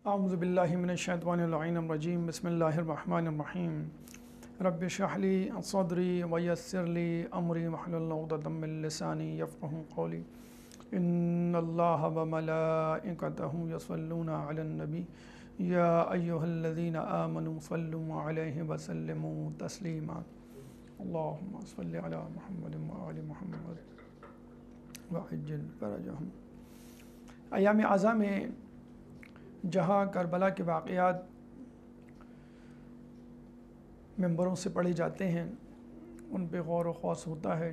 اعوذ باللہ من الشیطان اللعین الرجیم بسم اللہ الرحمن الرحیم رب اشرح لی صدری ویسر لی امری واحلل عقدۃ من لسانی یفقہوا قولی ان اللہ وملائکتہ یصلون علی النبی یا ایہا الذین آمنوا صلوا علیہ وسلموا تسلیما اللہم صل علی محمد وآل محمد وعجل فرجہم۔ ایام اعزاء میں جہاں کربلا کے واقعات ممبروں سے پڑھے جاتے ہیں، ان پہ غور و خوض ہوتا ہے،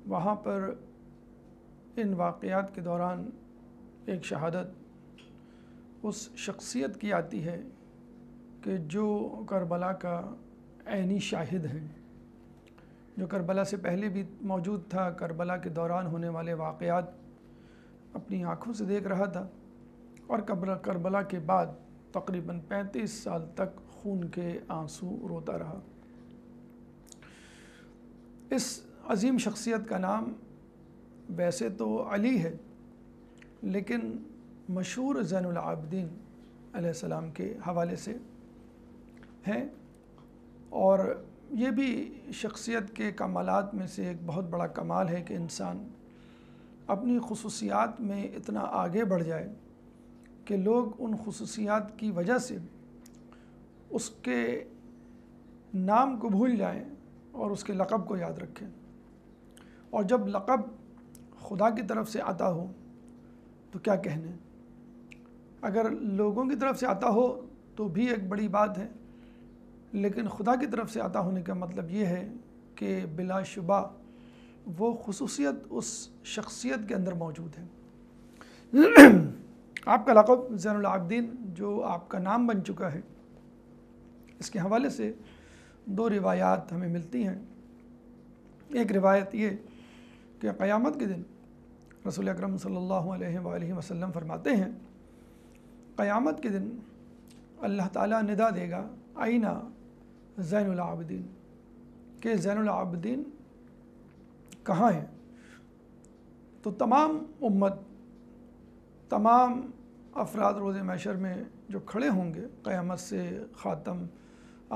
وہاں پر ان واقعات کے دوران ایک شہادت اس شخصیت کی آتی ہے کہ جو کربلا کا عینی شاہد ہے، جو کربلا سے پہلے بھی موجود تھا، کربلا کے دوران ہونے والے واقعات اپنی آنکھوں سے دیکھ رہا تھا، اور کربلا کے بعد تقریباً 35 سال تک خون کے آنسو روتا رہا۔ اس عظیم شخصیت کا نام ویسے تو علی ہے، لیکن مشہور زین العابدین علیہ السلام کے حوالے سے ہے، اور یہ بھی شخصیت کے کمالات میں سے ایک بہت بڑا کمال ہے کہ انسان اپنی خصوصیات میں اتنا آگے بڑھ جائے کہ لوگ ان خصوصیات کی وجہ سے اس کے نام کو بھول جائیں اور اس کے لقب کو یاد رکھیں، اور جب لقب خدا کی طرف سے آتا ہو تو کیا کہنے، اگر لوگوں کی طرف سے آتا ہو تو بھی ایک بڑی بات ہے، لیکن خدا کی طرف سے عطا ہونے کا مطلب یہ ہے کہ بلا شبہ وہ خصوصیت اس شخصیت کے اندر موجود ہے۔ آپ کا لقب زین العابدین جو آپ کا نام بن چکا ہے، اس کے حوالے سے دو روایات ہمیں ملتی ہیں۔ ایک روایت یہ کہ قیامت کے دن رسول اکرم صلی اللہ علیہ وآلہ وسلم فرماتے ہیں، قیامت کے دن اللہ تعالیٰ ندا دے گا آئینہ زین العابدین، کہ زین العابدین کہاں ہیں؟ تو تمام امت، تمام افراد روز محشر میں جو کھڑے ہوں گے قیامت سے خاتم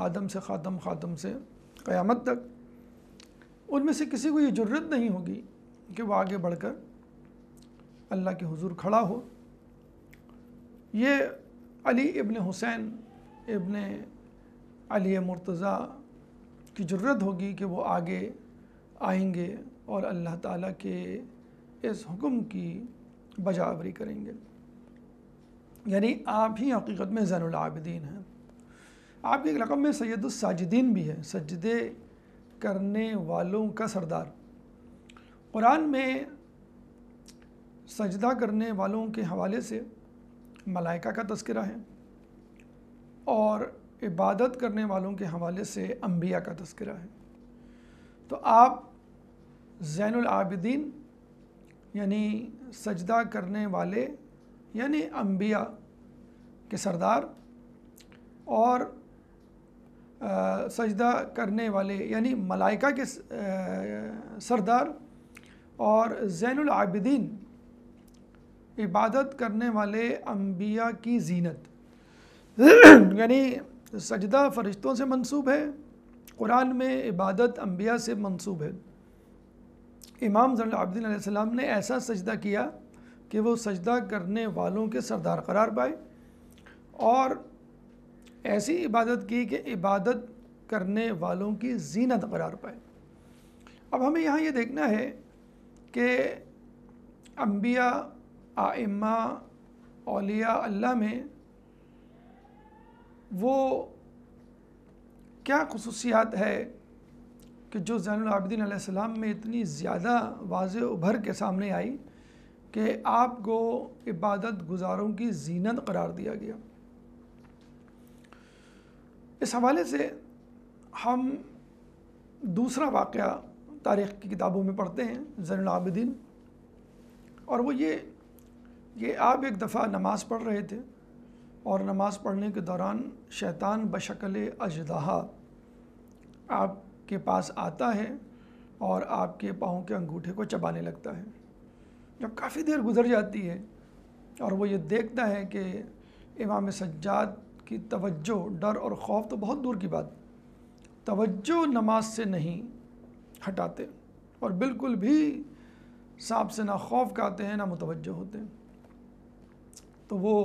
آدم سے خاتم سے قیامت تک، ان میں سے کسی کو یہ جرت نہیں ہوگی کہ وہ آگے بڑھ کر اللہ کے حضور کھڑا ہو۔ یہ علی ابن حسین ابن علی مرتضیٰ کی جرت ہوگی کہ وہ آگے آئیں گے اور اللہ تعالیٰ کے اس حکم کی بجاوری کریں گے، یعنی آپ ہی حقیقت میں زین العابدین ہیں۔ آپ کے لقب میں سید الساجدین بھی ہے، سجدے کرنے والوں کا سردار۔ قرآن میں سجدہ کرنے والوں کے حوالے سے ملائکہ کا تذکرہ ہے، اور عبادت کرنے والوں کے حوالے سے انبیاء کا تذکرہ ہے۔ تو آپ زین العابدین یعنی سجدہ کرنے والے یعنی انبیاء کے سردار، اور سجدہ کرنے والے یعنی ملائکہ کے سردار، اور زین العابدین عبادت کرنے والے انبیاء کی زینت۔ یعنی سجدہ فرشتوں سے منسوب ہے، قرآن میں عبادت انبیاء سے منسوب ہے۔ امام زین العابدین علیہ السلام نے ایسا سجدہ کیا کہ وہ سجدہ کرنے والوں کے سردار قرار پائے، اور ایسی عبادت کی کہ عبادت کرنے والوں کی زینت قرار پائے۔ اب ہمیں یہاں یہ دیکھنا ہے کہ انبیاء، ائمہ، اولیاء اللہ میں وہ کیا خصوصیات ہے کہ جو زین العابدین علیہ السلام میں اتنی زیادہ واضح ابھر کے سامنے آئی کہ آپ کو عبادت گزاروں کی زینت قرار دیا گیا۔ اس حوالے سے ہم دوسرا واقعہ تاریخ کی کتابوں میں پڑھتے ہیں زین العابدین، اور وہ یہ آپ ایک دفعہ نماز پڑھ رہے تھے، اور نماز پڑھنے کے دوران شیطان بشکل اژدہا آپ کے پاس آتا ہے اور آپ کے پاؤں کے انگوٹھے کو چبانے لگتا ہے۔ جب کافی دیر گزر جاتی ہے اور وہ یہ دیکھتا ہے کہ امام سجاد کی توجہ، ڈر اور خوف تو بہت دور کی بات، توجہ نماز سے نہیں ہٹاتے، اور بالکل بھی سانپ سے نہ خوف کھاتے ہیں نہ متوجہ ہوتے ہیں۔ تو وہ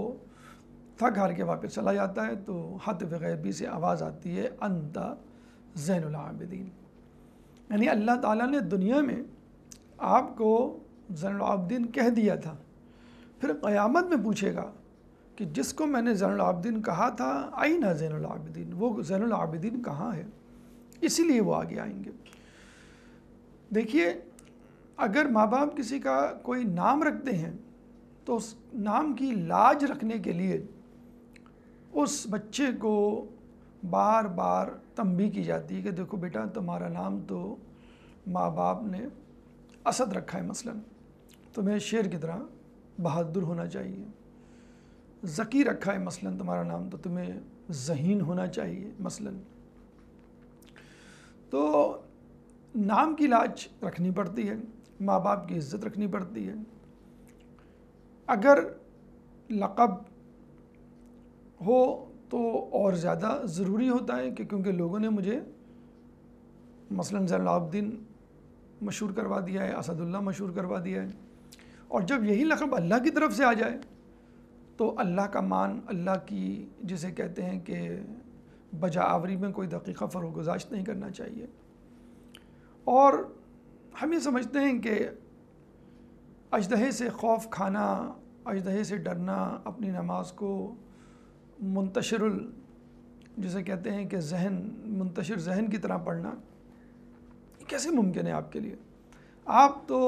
تھک ہار کے واپس چلا جاتا ہے، تو ہاتف غیبی سے آواز آتی ہے انت زین العابدین، یعنی اللہ تعالیٰ نے دنیا میں آپ کو زین العابدین کہہ دیا تھا، پھر قیامت میں پوچھے گا کہ جس کو میں نے زین العابدین کہا تھا آئین زین العابدین، وہ زین العابدین کہاں ہے، اسی لیے وہ آگے آئیں گے۔ دیکھیے، اگر ماں باپ کسی کا کوئی نام رکھتے ہیں تو اس نام کی لاج رکھنے کے لیے اس بچے کو بار بار تنبیہ کی جاتی ہے کہ دیکھو بیٹا، تمہارا نام تو ماں باپ نے اسد رکھا ہے مثلا، تمہیں شیر کی طرح بہادر ہونا چاہیے، ذکی رکھا ہے مثلا تمہارا نام، تو تمہیں ذہین ہونا چاہیے مثلا۔ تو نام کی لاج رکھنی پڑتی ہے، ماں باپ کی عزت رکھنی پڑتی ہے۔ اگر لقب ہو تو اور زیادہ ضروری ہوتا ہے کہ کیونکہ لوگوں نے مجھے مثلا زین العابدین مشہور کروا دیا ہے، اسد اللہ مشہور کروا دیا ہے، اور جب یہی لقب اللہ کی طرف سے آ جائے تو اللہ کا مان، اللہ کی جسے کہتے ہیں کہ بجا آوری میں کوئی دقیقہ فروگزاشت نہیں کرنا چاہیے۔ اور ہم یہ سمجھتے ہیں کہ اژدہے سے خوف کھانا، اژدہے سے ڈرنا، اپنی نماز کو منتشر جسے کہتے ہیں کہ منتشر ذہن کی طرح پڑھنا کیسے ممکن ہے آپ کے لیے؟ آپ تو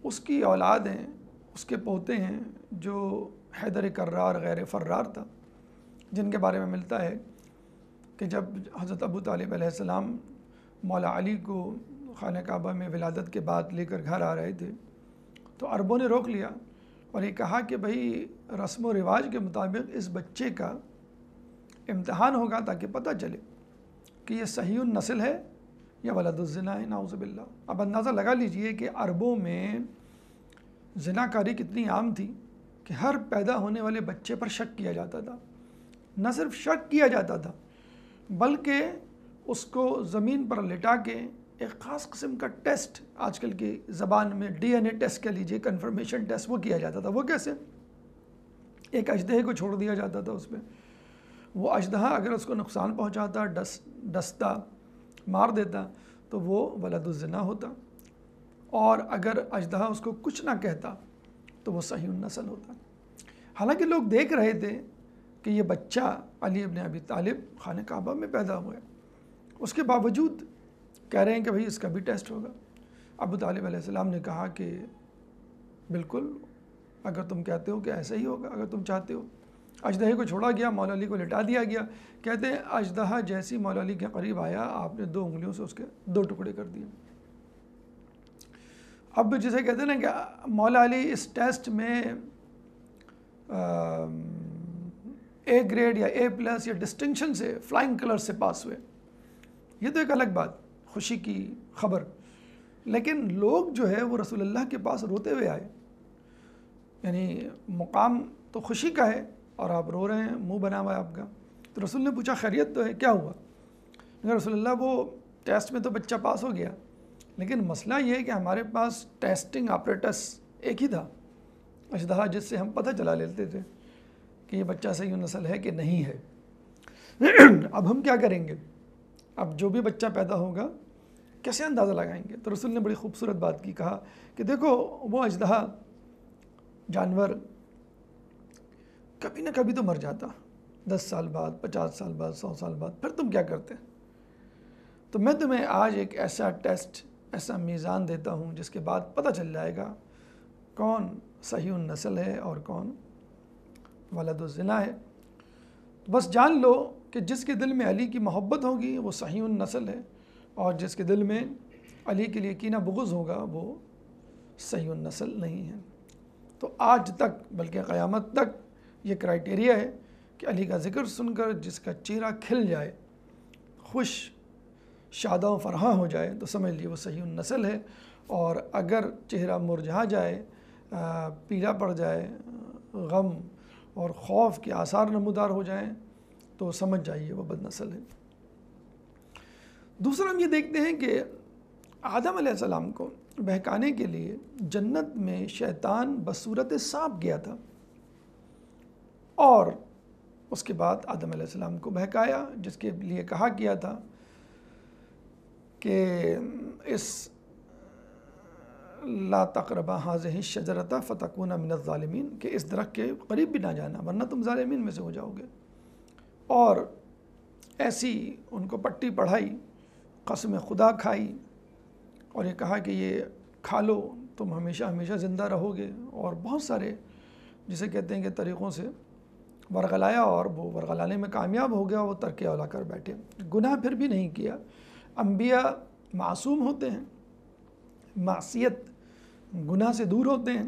اس کی اولاد ہیں، اس کے پوتے ہیں جو حیدر کرار غیر فرار تھا، جن کے بارے میں ملتا ہے کہ جب حضرت ابو طالب علیہ السلام مولا علی کو خانہ کعبہ میں ولادت کے بعد لے کر گھر آ رہے تھے تو عربوں نے روک لیا اور یہ کہا کہ بھئی رسم و رواج کے مطابق اس بچے کا امتحان ہوگا تاکہ پتہ چلے کہ یہ صحیح النسل ہے یا ولد الزنا ہے، نعوذ باللہ۔ اب اندازہ لگا لیجئے کہ عربوں میں زنا کاری کتنی عام تھی کہ ہر پیدا ہونے والے بچے پر شک کیا جاتا تھا، نہ صرف شک کیا جاتا تھا بلکہ اس کو زمین پر لٹا کے ایک خاص قسم کا ٹیسٹ، آج کل کی زبان میں ڈی این اے ٹیسٹ کہہ لیجیے، کنفرمیشن ٹیسٹ، وہ کیا جاتا تھا۔ وہ کیسے؟ ایک اژدہے کو چھوڑ دیا جاتا تھا اس پہ، وہ اژدہا اگر اس کو نقصان پہنچاتا، ڈستا، مار دیتا تو وہ ولد الزنا ہوتا، اور اگر اژدہا اس کو کچھ نہ کہتا تو وہ صحیح النسل ہوتا۔ حالانکہ لوگ دیکھ رہے تھے کہ یہ بچہ علی ابن ابی طالب خانہ کعبہ میں پیدا ہوا ہے، اس کے باوجود کہہ رہے ہیں کہ بھئی اس کا بھی ٹیسٹ ہوگا۔ ابو طالب علیہ السلام نے کہا کہ بالکل، اگر تم کہتے ہو کہ ایسا ہی ہوگا، اگر تم چاہتے ہو۔ اژدہے کو چھوڑا گیا، مولا علی کو لٹا دیا گیا۔ کہتے ہیں اژدہا جیسی مولا علی کے قریب آیا، آپ نے 2 انگلیوں سے اس کے 2 ٹکڑے کر دیے۔ اب جسے کہتے ہیں نا کہ مولا علی اس ٹیسٹ میں اے گریڈ یا اے پلس یا ڈسٹنکشن سے، فلائنگ کلر سے پاس ہوئے، یہ تو ایک الگ بات، خوشی کی خبر۔ لیکن لوگ جو ہے وہ رسول اللہ کے پاس روتے ہوئے آئے، یعنی مقام تو خوشی کا ہے اور آپ رو رہے ہیں، منہ بنا ہوا ہے آپ کا۔ تو رسول نے پوچھا خیریت تو ہے، کیا ہوا؟ رسول اللہ وہ ٹیسٹ میں تو بچہ پاس ہو گیا، لیکن مسئلہ یہ ہے کہ ہمارے پاس ٹیسٹنگ آپریٹس ایک ہی تھا، اژدہا، جس سے ہم پتہ چلا لیتے تھے کہ یہ بچہ صحیح نسل ہے کہ نہیں ہے۔ اب ہم کیا کریں گے؟ اب جو بھی بچہ پیدا ہوگا کیسے اندازہ لگائیں گے؟ تو رسول نے بڑی خوبصورت بات کی، کہا کہ دیکھو وہ اژدہا جانور کبھی نہ کبھی تو مر جاتا، 10 سال بعد، 50 سال بعد، 100 سال بعد، پھر تم کیا کرتے؟ تو میں تمہیں آج ایک ایسا ٹیسٹ، ایسا میزان دیتا ہوں جس کے بعد پتہ چل جائے گا کون صحیح النسل ہے اور کون ولد الزنا ہے۔ بس جان لو کہ جس کے دل میں علی کی محبت ہوگی وہ صحیح النسل ہے، اور جس کے دل میں علی کے لیے کینہ بغض ہوگا وہ صحیح النسل نہیں ہے۔ تو آج تک بلکہ قیامت تک یہ کرائٹیریا ہے کہ علی کا ذکر سن کر جس کا چہرہ کھل جائے، خوش شاداں و فرحاں ہو جائے، تو سمجھ لیے وہ صحیح النسل ہے، اور اگر چہرہ مرجھا جائے، پیلا پڑ جائے، غم اور خوف کے آثار نمودار ہو جائیں تو سمجھ جائیے وہ بد نسل ہے۔ دوسرا ہم یہ دیکھتے ہیں کہ آدم علیہ السلام کو بہکانے کے لیے جنت میں شیطان بصورت سانپ گیا تھا، اور اس کے بعد آدم علیہ السلام کو بہکایا، جس کے لیے کہا گیا تھا کہ اس لا تقربا هذه الشجرة فتكونا من الظالمین، کہ اس درخت کے قریب بھی نہ جانا ورنہ تم ظالمین میں سے ہو جاؤ گے۔ اور ایسی ان کو پٹی پڑھائی، قسم خدا کھائی، اور یہ کہا کہ یہ کھا لو تم ہمیشہ ہمیشہ زندہ رہو گے، اور بہت سارے جسے کہتے ہیں کہ طریقوں سے ورغلایا، اور وہ ورغلانے میں کامیاب ہو گیا، وہ ترک اولا کر بیٹھے، گناہ پھر بھی نہیں کیا۔ انبیاء معصوم ہوتے ہیں، معصیت گناہ سے دور ہوتے ہیں،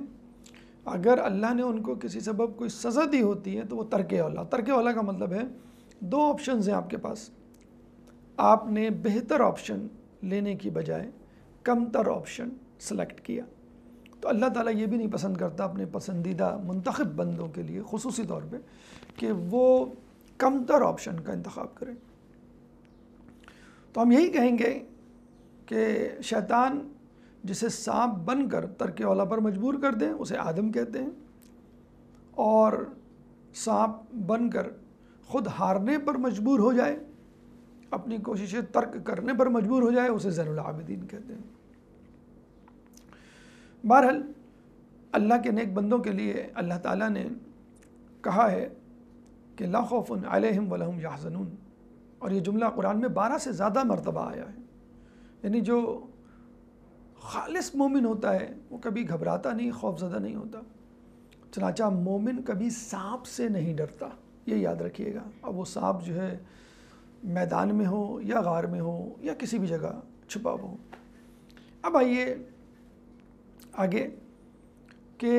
اگر اللہ نے ان کو کسی سبب کوئی سزا دی ہوتی ہے تو وہ ترک اولا۔ ترک اولا کا مطلب ہے دو آپشنز ہیں آپ کے پاس، آپ نے بہتر آپشن لینے کی بجائے کم تر آپشن سلیکٹ کیا، تو اللہ تعالیٰ یہ بھی نہیں پسند کرتا اپنے پسندیدہ منتخب بندوں کے لیے خصوصی طور پہ کہ وہ کم تر آپشن کا انتخاب کریں۔ تو ہم یہی کہیں گے کہ شیطان جسے سانپ بن کر ترک اولا پر مجبور کر دیں اسے آدم کہتے ہیں، اور سانپ بن کر خود ہارنے پر مجبور ہو جائے، اپنی کوششیں ترک کرنے پر مجبور ہو جائے، اسے زین العابدین کہتے ہیں۔ بہرحال اللہ کے نیک بندوں کے لیے اللہ تعالیٰ نے کہا ہے کہ لا خوف علیہم ولا هم یحزنون، اور یہ جملہ قرآن میں 12 سے زیادہ مرتبہ آیا ہے، یعنی جو خالص مومن ہوتا ہے وہ کبھی گھبراتا نہیں، خوف زدہ نہیں ہوتا۔ چنانچہ مومن کبھی سانپ سے نہیں ڈرتا، یہ یاد رکھیے گا، اب وہ سانپ جو ہے میدان میں ہو یا غار میں ہو یا کسی بھی جگہ چھپا ہو۔ اب آئیے آگے کہ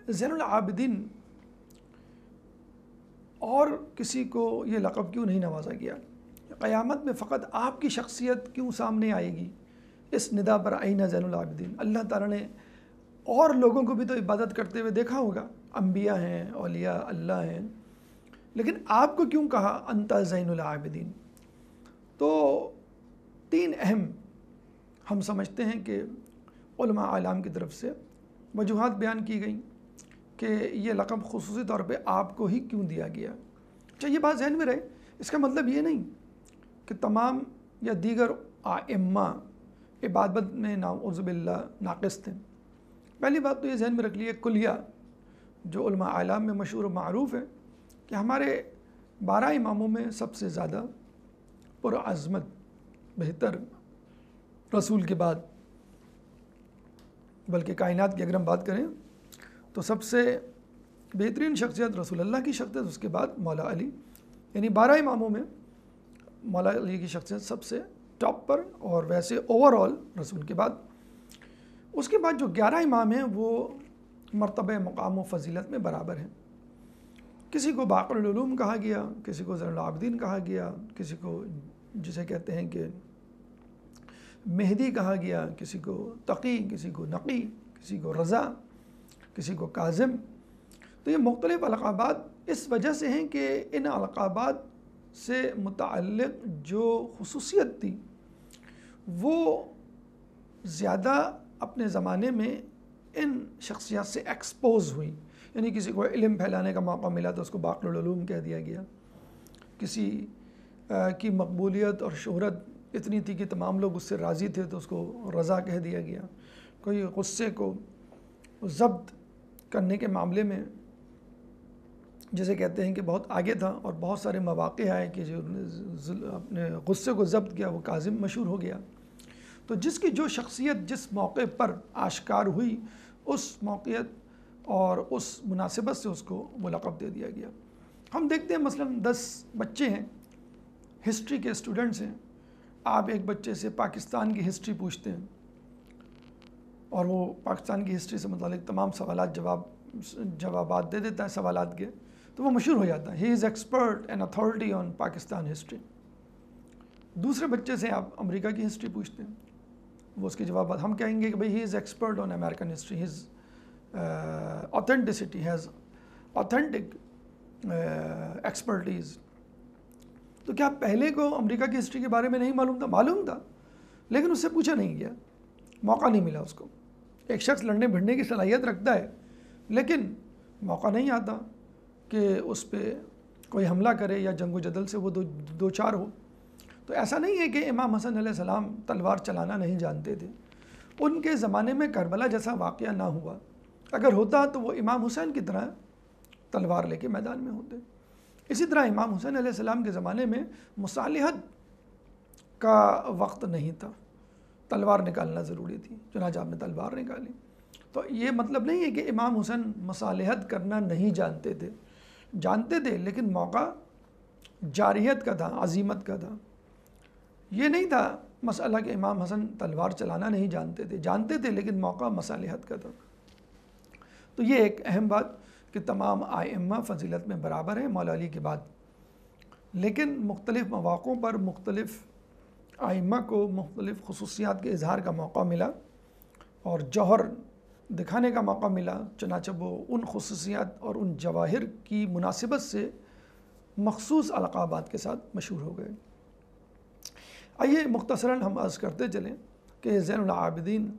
زین العابدین اور کسی کو یہ لقب کیوں نہیں نوازا گیا؟ قیامت میں فقط آپ کی شخصیت کیوں سامنے آئے گی اس ندا پر آئینہ زین العابدین؟ اللہ تعالیٰ نے اور لوگوں کو بھی تو عبادت کرتے ہوئے دیکھا ہوگا، انبیاء ہیں، اولیاء اللہ ہیں، لیکن آپ کو کیوں کہا انت زین العابدین؟ تو 3 اہم ہم سمجھتے ہیں کہ علماء اعلام کی طرف سے وجوہات بیان کی گئیں کہ یہ لقب خصوصی طور پہ آپ کو ہی کیوں دیا گیا۔ اچھا، یہ بات ذہن میں رہے، اس کا مطلب یہ نہیں کہ تمام یا دیگر ائمہ عبادت میں نعوذ باللہ ناقص تھے۔ پہلی بات تو یہ ذہن میں رکھ لیے، کلیہ جو علماء اعلام میں مشہور و معروف ہے کہ ہمارے 12 اماموں میں سب سے زیادہ پرعظمت، بہتر رسول کے بعد، بلکہ کائنات کی اگر ہم بات کریں تو سب سے بہترین شخصیت رسول اللہ کی شخصیت، اس کے بعد مولا علی، یعنی 12 اماموں میں مولا علی کی شخصیت سب سے ٹاپ پر، اور ویسے اوور آل رسول کے بعد۔ اس کے بعد جو 11 امام ہیں وہ مرتبہ مقام و فضیلت میں برابر ہیں، کسی کو باقر العلوم کہا گیا، کسی کو زین العابدین کہا گیا، کسی کو جسے کہتے ہیں کہ مہدی کہا گیا، کسی کو تقی، کسی کو نقی، کسی کو رضا، کسی کو کاظم۔ تو یہ مختلف القابات اس وجہ سے ہیں کہ ان القابات سے متعلق جو خصوصیت تھی وہ زیادہ اپنے زمانے میں ان شخصیات سے ایکسپوز ہوئی، یعنی کسی کو علم پھیلانے کا موقع ملا تو اس کو باقر العلوم کہہ دیا گیا، کسی کی مقبولیت اور شہرت اتنی تھی کہ تمام لوگ اس سے راضی تھے تو اس کو رضا کہہ دیا گیا، کوئی غصے کو ضبط کرنے کے معاملے میں جسے کہتے ہیں کہ بہت آگے تھا، اور بہت سارے مواقع آئے کہ جو اپنے غصے کو ضبط کیا وہ کاظم مشہور ہو گیا۔ تو جس کی جو شخصیت جس موقع پر آشکار ہوئی اس موقعیت اور اس مناسبت سے اس کو وہ لقب دے دیا گیا۔ ہم دیکھتے ہیں مثلا 10 بچے ہیں، ہسٹری کے اسٹوڈنٹس ہیں، آپ ایک بچے سے پاکستان کی ہسٹری پوچھتے ہیں اور وہ پاکستان کی ہسٹری سے متعلق تمام جوابات دے دیتا ہے سوالات کے، تو وہ مشہور ہو جاتا ہے، he is expert and authority on Pakistan history. دوسرے بچے سے آپ امریکہ کی ہسٹری پوچھتے ہیں، وہ اس کے جوابات، ہم کہیں گے کہ بھئی he is expert on American history, his authenticity has authentic expertise. تو کیا پہلے کو امریکہ کی ہسٹری کے بارے میں نہیں معلوم تھا؟ معلوم تھا، لیکن اس سے پوچھا نہیں گیا، موقع نہیں ملا اس کو. ایک شخص لڑنے بھڑنے کی صلاحیت رکھتا ہے لیکن موقع نہیں آتا کہ اس پہ کوئی حملہ کرے یا جنگ و جدل سے وہ دو چار ہو. تو ایسا نہیں ہے کہ امام حسن علیہ السلام تلوار چلانا نہیں جانتے تھے. ان کے زمانے میں کربلا جیسا واقعہ نہ ہوا. اگر ہوتا تو وہ امام حسین کی طرح تلوار لے کے میدان میں ہوتے. اسی طرح امام حسین علیہ السلام کے زمانے میں مصالحت کا وقت نہیں تھا، تلوار نکالنا ضروری تھی، چنانچہ آپ نے تلوار نکالی. تو یہ مطلب نہیں ہے کہ امام حسین مصالحت کرنا نہیں جانتے تھے، جانتے تھے، لیکن موقع جارحیت کا تھا، عزیمت کا تھا. یہ نہیں تھا مسئلہ کہ امام حسن تلوار چلانا نہیں جانتے تھے، جانتے تھے لیکن موقع مصالحت کا تھا. تو یہ ایک اہم بات کہ تمام ائمہ فضیلت میں برابر ہیں مولا علی کے بعد، لیکن مختلف مواقعوں پر مختلف ائمہ کو مختلف خصوصیات کے اظہار کا موقع ملا اور جوہر دکھانے کا موقع ملا. چنانچہ وہ ان خصوصیات اور ان جواہر کی مناسبت سے مخصوص القابات کے ساتھ مشہور ہو گئے. آئیے مختصراً ہم عرض کرتے چلیں کہ زین العابدین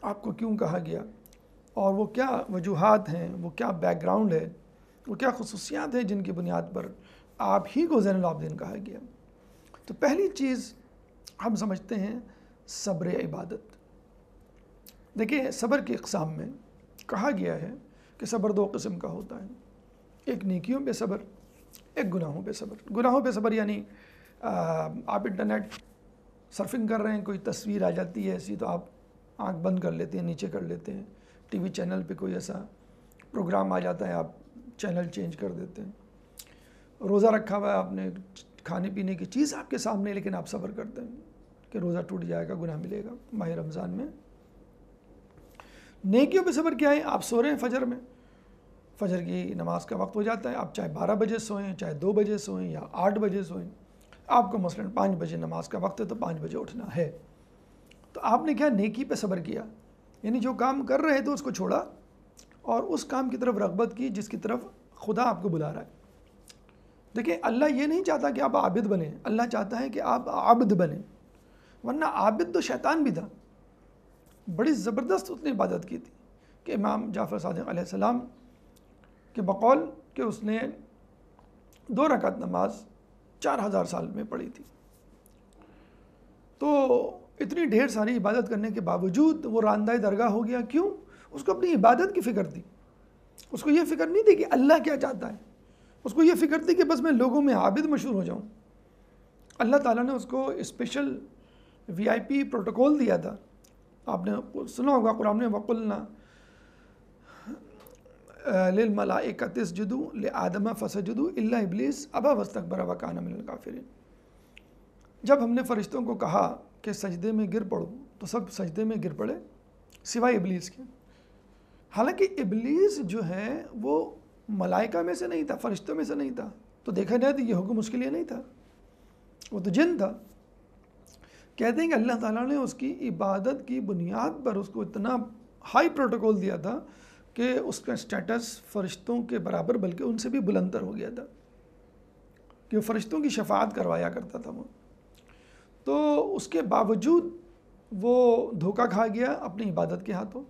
آپ کو کیوں کہا گیا اور وہ کیا وجوہات ہیں، وہ کیا بیک گراؤنڈ ہے، وہ کیا خصوصیات ہیں جن کی بنیاد پر آپ ہی کو زین العابدین کہا گیا. تو پہلی چیز ہم سمجھتے ہیں صبر عبادت. دیکھیں صبر کی اقسام میں کہا گیا ہے کہ صبر دو قسم کا ہوتا ہے، ایک نیکیوں پہ صبر، ایک گناہوں پہ صبر. گناہوں پہ صبر یعنی آپ انٹرنیٹ سرفنگ کر رہے ہیں، کوئی تصویر آ جاتی ہے ایسی تو آپ آنکھ بند کر لیتے ہیں، نیچے کر لیتے ہیں. ٹی وی چینل پہ کوئی ایسا پروگرام آ جاتا ہے، آپ چینل چینج کر دیتے ہیں. روزہ رکھا ہوا ہے آپ نے، کھانے پینے کی چیز آپ کے سامنے، لیکن آپ صبر کرتے ہیں کہ روزہ ٹوٹ جائے گا، گناہ ملے گا ماہ رمضان میں. نیکیوں پہ صبر کیا ہے؟ آپ سو رہے ہیں فجر میں، فجر کی نماز کا وقت ہو جاتا ہے، آپ چاہے 12 بجے سوئیں، چاہے 2 بجے سوئیں یا 8 بجے سوئیں، آپ کو مثلاً 5 بجے نماز کا وقت ہے تو 5 بجے اٹھنا ہے. تو آپ نے کیا نیکی پہ صبر کیا، یعنی جو کام کر رہے تھے اس کو چھوڑا اور اس کام کی طرف رغبت کی جس کی طرف خدا آپ کو بلا رہا ہے. دیکھیں اللہ یہ نہیں چاہتا کہ آپ عابد بنیں، اللہ چاہتا ہے کہ آپ عابد بنیں، ورنہ عابد تو شیطان بھی تھا. بڑی زبردست اس نے عبادت کی تھی کہ امام جعفر صادق علیہ السلام کے بقول کہ اس نے 2 رکعت نماز 4000 سال میں پڑھی تھی. تو اتنی ڈھیر ساری عبادت کرنے کے باوجود وہ راندہ درگاہ ہو گیا. کیوں؟ اس کو اپنی عبادت کی فکر تھی. اس کو یہ فکر نہیں تھی کہ اللہ کیا چاہتا ہے، اس کو یہ فکر تھی کہ بس میں لوگوں میں عابد مشہور ہو جاؤں. اللہ تعالیٰ نے اس کو اسپیشل VIP پروٹوکول دیا تھا. آپ نے سنا ہوگا قرآن میں وَقُلْنَا لِلْمَلَائِكَةِ اسْجُدُوا لِآدَمَ فَسَجَدُوا إِلَّا إِبْلِيسَ أَبَىٰ وَاسْتَكْبَرَ وَكَانَ مِنَ الْكَافِرِينَ. جب ہم نے فرشتوں کو کہا کہ سجدے میں گر پڑو تو سب سجدے میں گر پڑے سوائے ابلیس کے. حالانکہ ابلیس جو ہے وہ ملائکہ میں سے نہیں تھا، فرشتوں میں سے نہیں تھا، تو دیکھا جائے تو یہ حکم اس کے لیے نہیں تھا، وہ تو جن تھا. کہتے ہیں کہ اللہ تعالیٰ نے اس کی عبادت کی بنیاد پر اس کو اتنا ہائی پروٹوکول دیا تھا کہ اس کا سٹیٹس فرشتوں کے برابر بلکہ ان سے بھی بلندر ہو گیا تھا کہ وہ فرشتوں کی شفاعت کروایا کرتا تھا وہ. تو اس کے باوجود وہ دھوکہ کھا گیا اپنی عبادت کے ہاتھوں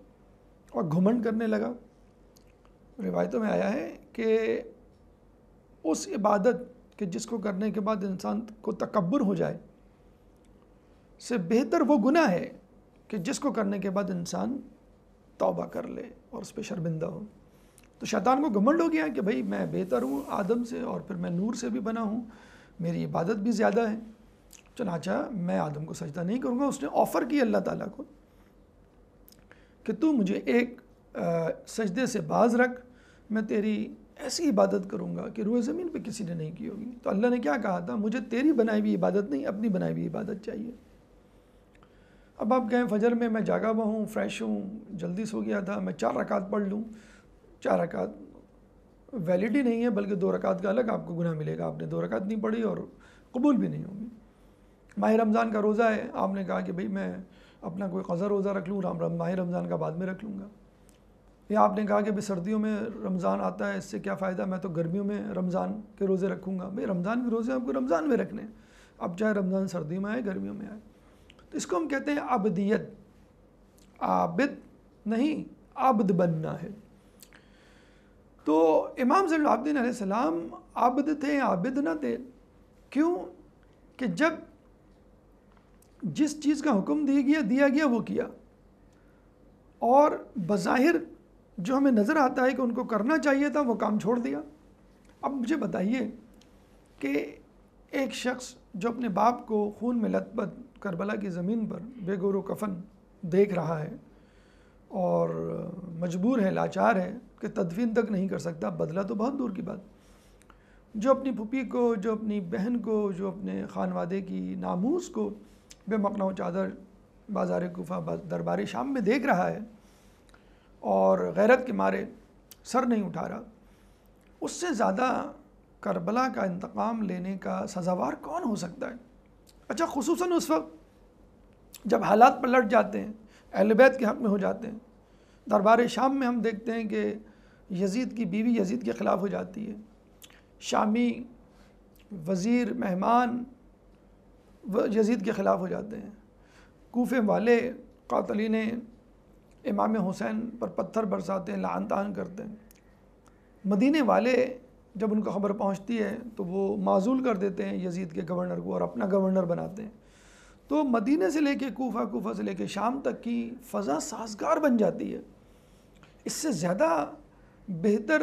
اور گھمنڈ کرنے لگا. روایتوں میں آیا ہے کہ اس عبادت کہ جس کو کرنے کے بعد انسان کو تکبر ہو جائے سے بہتر وہ گناہ ہے کہ جس کو کرنے کے بعد انسان توبہ کر لے اور اس پہ شرمندہ ہو. تو شیطان کو گھمنڈ ہو گیا کہ بھئی میں بہتر ہوں آدم سے اور پھر میں نور سے بھی بنا ہوں، میری عبادت بھی زیادہ ہے، چنانچہ میں آدم کو سجدہ نہیں کروں گا. اس نے آفر کی اللہ تعالیٰ کو کہ تو مجھے ایک سجدے سے باز رکھ، میں تیری ایسی عبادت کروں گا کہ روئے زمین پہ کسی نے نہیں کی ہوگی. تو اللہ نے کیا کہا تھا؟ مجھے تیری بنائی ہوئی عبادت نہیں، اپنی بنائی ہوئی عبادت چاہیے. اب آپ کہیں فجر میں میں جاگا ہوا ہوں، فریش ہوں، جلدی سو گیا تھا، میں 4 رکعت پڑھ لوں. 4 رکعت ویلڈ ہی نہیں ہے، بلکہ 2 رکعت کا الگ آپ کو گناہ ملے گا. آپ نے 2 رکعت نہیں پڑھی اور قبول بھی نہیں ہوگی. ماہ رمضان کا روزہ ہے، آپ نے کہا کہ بھئی میں اپنا کوئی قضا روزہ رکھ لوں، ماہ رمضان کا بعد میں رکھ لوں گا. یا آپ نے کہا کہ سردیوں میں رمضان آتا ہے، اس سے کیا فائدہ، میں تو گرمیوں میں رمضان کے روزے رکھوں گا۔ بھئی رمضان کے روزے آپ کو رمضان میں رکھنے ہیں، اب چاہے رمضان سردیوں میں آئے گرمیوں میں آئے۔ تو اس کو ہم کہتے ہیں عبدیت، عابد نہیں عبد بننا ہے۔ تو امام زین العابدین علیہ السلام عبد تھے، عابد نہ تھے۔ کیوں؟ کہ جب جس چیز کا حکم دیا گیا وہ کیا، اور بظاہر جو ہمیں نظر آتا ہے کہ ان کو کرنا چاہیے تھا وہ کام چھوڑ دیا۔ اب مجھے بتائیے کہ ایک شخص جو اپنے باپ کو خون میں لت پت کربلا کی زمین پر بے گور و کفن دیکھ رہا ہے اور مجبور ہے، لاچار ہے کہ تدفین تک نہیں کر سکتا، بدلہ تو بہت دور کی بات، جو اپنی پھوپھی کو، جو اپنی بہن کو، جو اپنے خانوادے کی ناموس کو بے مقنع و چادر بازار کوفہ دربار شام میں دیکھ رہا ہے اور غیرت کے مارے سر نہیں اٹھا رہا، اس سے زیادہ کربلا کا انتقام لینے کا سزاوار کون ہو سکتا ہے؟ اچھا، خصوصاً اس وقت جب حالات پلٹ جاتے ہیں، اہل بیت کے حق میں ہو جاتے ہیں۔ دربار شام میں ہم دیکھتے ہیں کہ یزید کی بیوی یزید کے خلاف ہو جاتی ہے، شامی وزیر مہمان یزید کے خلاف ہو جاتے ہیں، کوفے والے قاتلین امام حسین پر پتھر برساتے ہیں، لعن طعن کرتے ہیں، مدینے والے جب ان کو خبر پہنچتی ہے تو وہ معزول کر دیتے ہیں یزید کے گورنر کو اور اپنا گورنر بناتے ہیں۔ تو مدینے سے لے کے کوفہ، کوفہ سے لے کے شام تک کی فضا سازگار بن جاتی ہے۔ اس سے زیادہ بہتر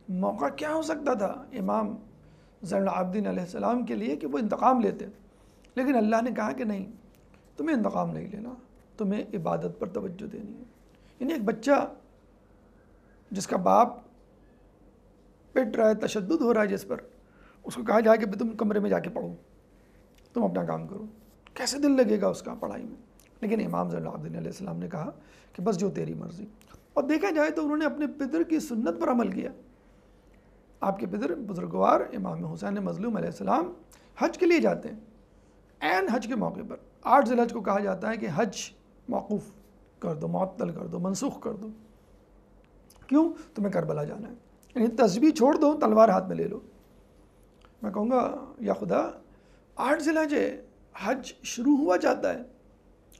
موقع کیا ہو سکتا تھا امام زین العابدین علیہ السلام کے لیے کہ وہ انتقام لیتے؟ لیکن اللہ نے کہا کہ نہیں، تمہیں انتقام نہیں لینا، تمہیں عبادت پر توجہ دینی ہے۔ یعنی ایک بچہ جس کا باپ پٹ رہا ہے، تشدد ہو رہا ہے جس پر، اس کو کہا جائے کہ تم کمرے میں جا کے پڑھو، تم اپنا کام کرو، کیسے دل لگے گا اس کا پڑھائی میں؟ لیکن امام زین العابدین علیہ السلام نے کہا کہ بس جو تیری مرضی۔ اور دیکھا جائے تو انہوں نے اپنے پدر کی سنت پر عمل کیا۔ آپ کے پدر بزرگوار امام حسین مظلوم علیہ السلام حج کے لیے جاتے ہیں، عین حج کے موقع پر 8 ذی الحج کو کہا جاتا ہے کہ حج موقوف کر دو، معطل کر دو، منسوخ کر دو۔ کیوں؟ تمہیں کربلا جانا ہے، یعنی تسبیح چھوڑ دو، تلوار ہاتھ میں لے لو۔ میں کہوں گا یا خدا، 8 ذی الحج حج شروع ہوا جاتا ہے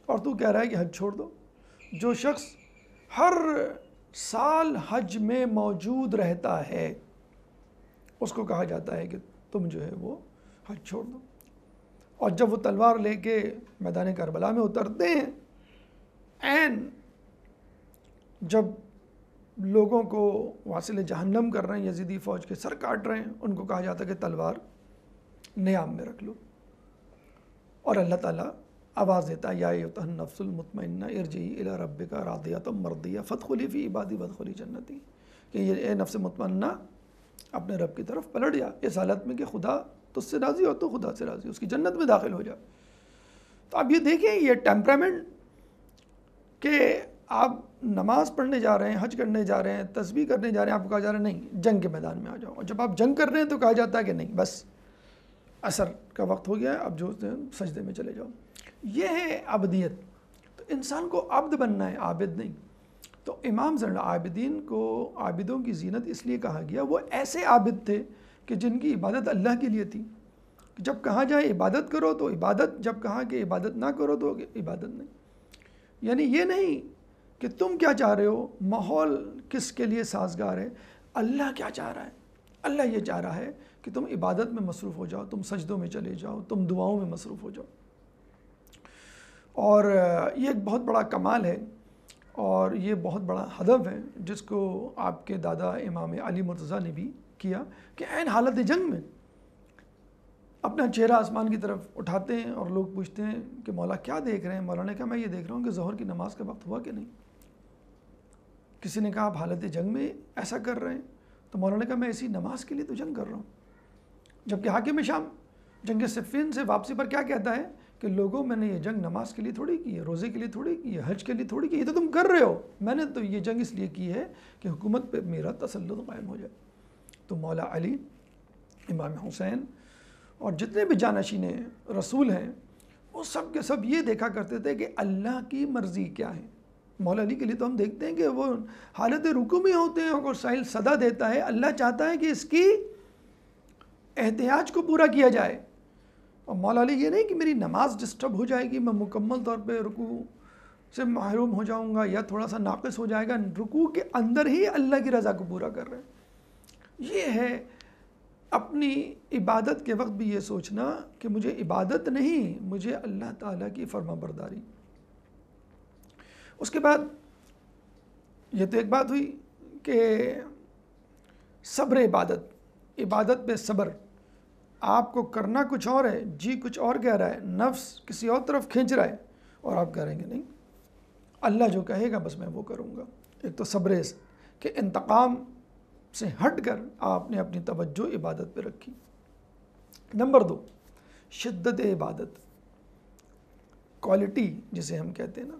اور تو کہہ رہا ہے کہ حج چھوڑ دو۔ جو شخص ہر سال حج میں موجود رہتا ہے اس کو کہا جاتا ہے کہ تم جو ہے وہ حج چھوڑ دو۔ اور جب وہ تلوار لے کے میدان کربلا میں اترتے ہیں، عین جب لوگوں کو واصل جہنم کر رہے ہیں، یزیدی فوج کے سر کاٹ رہے ہیں، ان کو کہا جاتا ہے کہ تلوار نیام میں رکھ لو۔ اور اللہ تعالیٰ آواز دیتا ہے، یا ایھا النفس المطمئنہ ارجعی الی ربک راضیۃ مرضیہ فادخلی فی عبادی وادخلی جنتی، کہ یہ اے نفس مطمئنہ اپنے رب کی طرف پلٹ جا، اس حالت میں کہ خدا تجھ سے راضی ہو تو خدا سے راضی، اس کی جنت میں داخل ہو جا۔ تو آپ یہ دیکھیں، یہ ٹیمپرامنٹ کہ آپ نماز پڑھنے جا رہے ہیں، حج کرنے جا رہے ہیں، تسبیح کرنے جا رہے ہیں، آپ کو کہا جا رہا ہے نہیں، جنگ کے میدان میں آ جاؤ۔ اور جب آپ جنگ کر رہے ہیں تو کہا جاتا ہے کہ نہیں، بس عصر کا وقت ہو گیا ہے، اب جو سجدے میں چلے جاؤ۔ یہ ہے عبدیت۔ تو انسان کو عبد بننا ہے، عابد نہیں۔ تو امام زین العابدین کو عابدوں کی زینت اس لیے کہا گیا، وہ ایسے عابد تھے کہ جن کی عبادت اللہ کے لیے تھی۔ جب کہا جائے عبادت کرو تو عبادت، جب کہا کہ عبادت نہ کرو تو عبادت نہیں۔ یعنی یہ نہیں کہ تم کیا چاہ رہے ہو، ماحول کس کے لیے سازگار ہے، اللہ کیا چاہ رہا ہے۔ اللہ یہ چاہ رہا ہے کہ تم عبادت میں مصروف ہو جاؤ، تم سجدوں میں چلے جاؤ، تم دعاؤں میں مصروف ہو جاؤ۔ اور یہ ایک بہت بڑا کمال ہے اور یہ بہت بڑا ہدف ہے جس کو آپ کے دادا امام علی مرتضیٰ نے بھی کیا، کہ عین حالت جنگ میں اپنا چہرہ آسمان کی طرف اٹھاتے ہیں اور لوگ پوچھتے ہیں کہ مولا کیا دیکھ رہے ہیں؟ مولا نے کہا میں یہ دیکھ رہا ہوں کہ ظہر کی نماز کا وقت ہوا کہ نہیں۔ کسی نے کہا آپ حالت جنگ میں ایسا کر رہے ہیں؟ تو مولا نے کہا میں اسی نماز کے لیے تو جنگ کر رہا ہوں۔ جبکہ حاکم شام جنگ صفین سے واپسی پر کیا کہتا ہے کہ لوگوں میں نے یہ جنگ نماز کے لیے تھوڑی کی ہے، روزے کے لیے تھوڑی کی ہے، حج کے لیے تھوڑی کی ہے، یہ تو تم کر رہے ہو، میں نے تو یہ جنگ اس لیے کی ہے کہ حکومت پہ میرا تسلط قائم ہو جائے۔ تو مولا علی، امام حسین اور جتنے بھی جانشین رسول ہیں، وہ سب کے سب یہ دیکھا کرتے تھے کہ اللہ کی مرضی کیا ہے، مولا علی کے لیے تو ہم دیکھتے ہیں کہ وہ حالت رکوع میں ہوتے ہیں اور سائل صدا دیتا ہے، اللہ چاہتا ہے کہ اس کی احتیاج کو پورا کیا جائے، اور مولا علی یہ نہیں کہ میری نماز ڈسٹرب ہو جائے گی، میں مکمل طور پہ رکوع سے محروم ہو جاؤں گا یا تھوڑا سا ناقص ہو جائے گا، رکوع کے اندر ہی اللہ کی رضا کو پورا کر رہے ہیں۔ یہ ہے اپنی عبادت کے وقت بھی یہ سوچنا کہ مجھے عبادت نہیں، مجھے اللہ تعالیٰ کی فرما برداری۔ اس کے بعد یہ تو ایک بات ہوئی کہ صبر عبادت پہ صبر، آپ کو کرنا کچھ اور ہے، جی کچھ اور کہہ رہا ہے، نفس کسی اور طرف کھینچ رہا ہے، اور آپ کہہ رہے ہیں کہ نہیں اللہ جو کہے گا بس میں وہ کروں گا۔ ایک تو صبر کہ انتقام سے ہٹ کر آپ نے اپنی توجہ عبادت پہ رکھی۔ نمبر 2، شدت عبادت، کوالٹی جسے ہم کہتے ہیں نا۔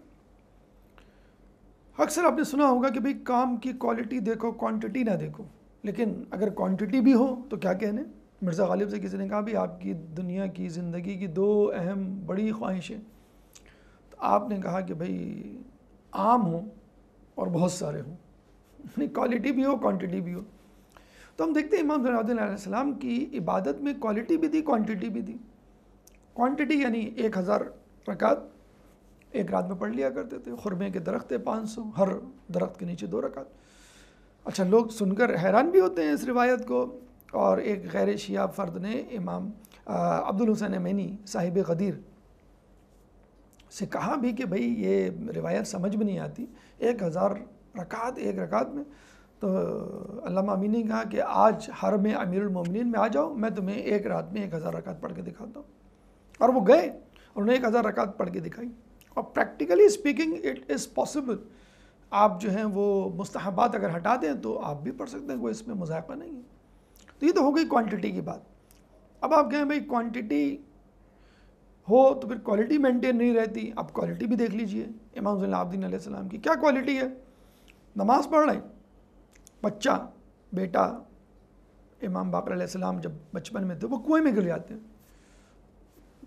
اکثر آپ نے سنا ہوگا کہ بھئی کام کی کوالٹی دیکھو، کوانٹٹی نہ دیکھو، لیکن اگر کوانٹٹی بھی ہو تو کیا کہنے۔ مرزا غالب سے کسی نے کہا بھی آپ کی دنیا کی زندگی کی 2 اہم بڑی خواہشیں، تو آپ نے کہا کہ بھئی عام ہوں اور بہت سارے ہوں، یعنی کوالٹی بھی ہو کوانٹٹی بھی ہو۔ تو ہم دیکھتے ہیں امام زین العابدین علیہ السلام کی عبادت میں کوالٹی بھی تھی کوانٹٹی بھی تھی۔ کوانٹٹی یعنی 1000 رکعت ایک رات میں پڑھ لیا کرتے تھے، خرمے کے درخت تھے 500، ہر درخت کے نیچے 2 رکعت۔ اچھا، لوگ سن کر حیران بھی ہوتے ہیں اس روایت کو، اور ایک غیر شیعہ فرد نے امام عبدالحسین امینی صاحب غدیر سے کہا بھی کہ بھئی یہ روایت سمجھ میں نہیں آتی، 1000 رکعت ایک رکعت میں۔ تو علامہ امینی نے کہا کہ آج حرم امیر المومنین میں آ جاؤ، میں تمہیں ایک رات میں 1000 رکعت پڑھ کے دکھاتا ہوں۔ اور وہ گئے اور انہیں 1000 رکعت پڑھ کے دکھائی، اور practically speaking it is possible. آپ جو ہیں وہ مستحبات اگر ہٹا دیں تو آپ بھی پڑھ سکتے ہیں، کوئی اس میں مذائقہ نہیں ہے۔ تو یہ تو ہو گئی کوانٹٹی کی بات۔ اب آپ کہیں بھئی کوانٹٹی ہو تو پھر کوالٹی مینٹین نہیں رہتی، اب کوالٹی بھی دیکھ لیجئے امام زین العابدین علیہ السلام کی کیا کوالٹی ہے۔ نماز پڑھ رہے ہیں، بچہ بیٹا امام باقر علیہ السلام جب بچپن میں تھے وہ کنویں میں گر جاتے ہیں،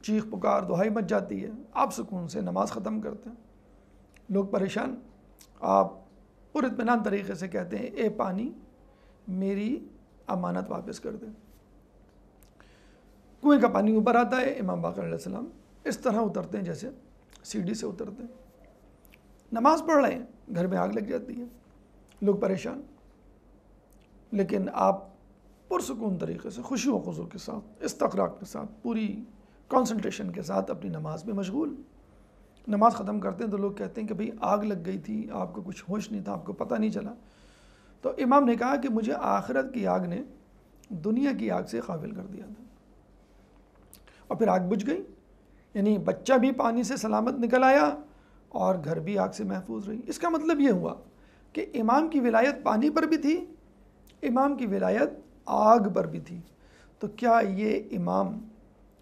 چیخ پکار دہائی مچ جاتی ہے، آپ سکون سے نماز ختم کرتے ہیں، لوگ پریشان، آپ پر اطمینان طریقے سے کہتے ہیں اے پانی میری امانت واپس کر دے۔ کنویں کا پانی اوپر آتا ہے، امام باقر علیہ السلام اس طرح اترتے ہیں جیسے سیڑھی سے اترتے ہیں۔ نماز پڑھ رہے ہیں، گھر میں آگ لگ جاتی ہے، لوگ پریشان، لیکن آپ پرسکون طریقے سے خشوع و خضوع کے ساتھ، استقراق کے ساتھ، پوری کنسنٹریشن کے ساتھ اپنی نماز میں مشغول۔ نماز ختم کرتے ہیں تو لوگ کہتے ہیں کہ بھئی آگ لگ گئی تھی، آپ کو کچھ ہوش نہیں تھا، آپ کو پتہ نہیں چلا۔ تو امام نے کہا کہ مجھے آخرت کی آگ نے دنیا کی آگ سے غافل کر دیا تھا، اور پھر آگ بجھ گئی، یعنی بچہ بھی پانی سے سلامت نکل آیا اور گھر بھی آگ سے محفوظ رہی۔ اس کا مطلب یہ ہوا کہ امام کی ولایت پانی پر بھی تھی، امام کی ولایت آگ پر بھی تھی۔ تو کیا یہ امام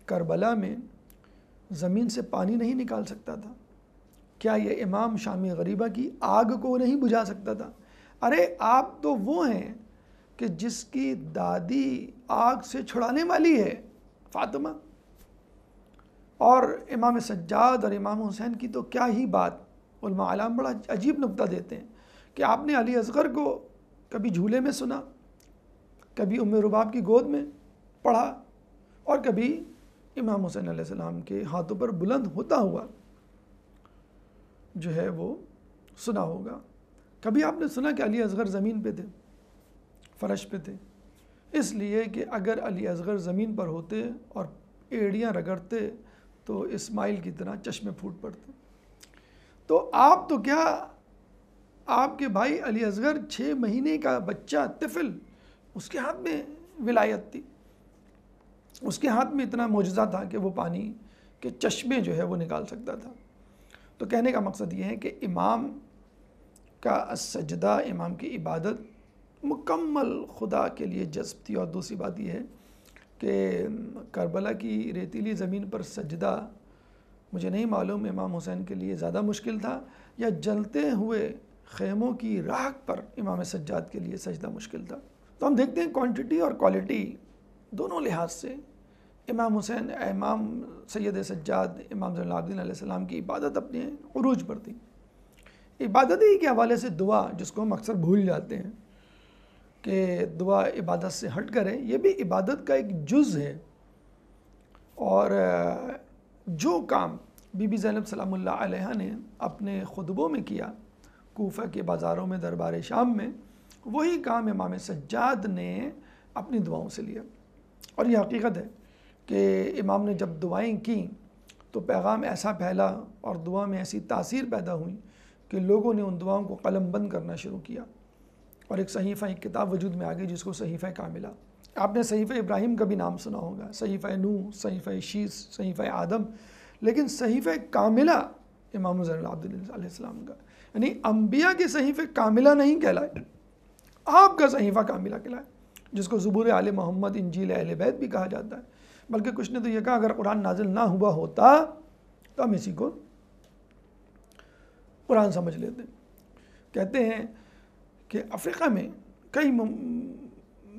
کربلا میں زمین سے پانی نہیں نکال سکتا تھا؟ کیا یہ امام شامی غریبہ کی آگ کو نہیں بجھا سکتا تھا؟ ارے آپ تو وہ ہیں کہ جس کی دادی آگ سے چھڑانے والی ہے، فاطمہ، اور امام سجاد اور امام حسین کی تو کیا ہی بات۔ علماء علام بڑا عجیب نکتہ دیتے ہیں کہ آپ نے علی اصغر کو کبھی جھولے میں سنا، کبھی ام رباب کی گود میں پڑھا، اور کبھی امام حسین علیہ السلام کے ہاتھوں پر بلند ہوتا ہوا جو ہے وہ سنا ہوگا۔ کبھی آپ نے سنا کہ علی اصغر زمین پہ تھے، فرش پہ تھے؟ اس لیے کہ اگر علی اصغر زمین پر ہوتے اور ایڑیاں رگڑتے تو اسماعیل کی طرح چشمے پھوٹ پڑتے۔ تو آپ تو کیا، آپ کے بھائی علی اصغر 6 مہینے کا بچہ طفل، اس کے ہاتھ میں ولایت تھی، اس کے ہاتھ میں اتنا معجزہ تھا کہ وہ پانی کے چشمے جو ہے وہ نکال سکتا تھا۔ تو کہنے کا مقصد یہ ہے کہ امام کا سجدہ، امام کی عبادت مکمل خدا کے لیے جذب تھی۔ اور دوسری بات یہ ہے کہ کربلا کی ریتیلی زمین پر سجدہ مجھے نہیں معلوم امام حسین کے لیے زیادہ مشکل تھا یا جلتے ہوئے خیموں کی راکھ پر امام سجاد کے لیے سجدہ مشکل تھا۔ تو ہم دیکھتے ہیں کوانٹٹی اور کوالٹی دونوں لحاظ سے امام حسین، امام سید سجاد، امام زین العابدین علیہ السلام کی عبادت اپنے عروج پر تھی۔ عبادت ہی کے حوالے سے دعا، جس کو ہم اکثر بھول جاتے ہیں کہ دعا عبادت سے ہٹ کرے، یہ بھی عبادت کا ایک جز ہے۔ اور جو کام بی بی زینب سلام اللہ علیہا نے اپنے خطبوں میں کیا کوفہ کے بازاروں میں، دربار شام میں، وہی کام امام سجاد نے اپنی دعاؤں سے لیا۔ اور یہ حقیقت ہے کہ امام نے جب دعائیں کیں تو پیغام ایسا پھیلا اور دعا میں ایسی تاثیر پیدا ہوئی کہ لوگوں نے ان دعاؤں کو قلم بند کرنا شروع کیا، اور ایک صحیفہ، ایک کتاب وجود میں آ گئی جس کو صحیفہ کاملہ۔ آپ نے صحیفہ ابراہیم کا بھی نام سنا ہوگا، صحیفہ نوح، صحیفہ شیس، صحیفہ آدم، لیکن صحیفہ کاملہ امام زین العابدین علیہ السلام کا، یعنی انبیاء کے صحیفہ کاملہ نہیں کہلائے، آپ کا صحیفہ کاملہ کہلائے، جس کو زبور آل محمد، انجیل اہل بیت بھی کہا جاتا ہے۔ بلکہ کچھ نے تو یہ کہا اگر قرآن نازل نہ ہوا ہوتا تو ہم اسی کو قرآن سمجھ لیتے۔ کہتے ہیں کہ افریقہ میں کئی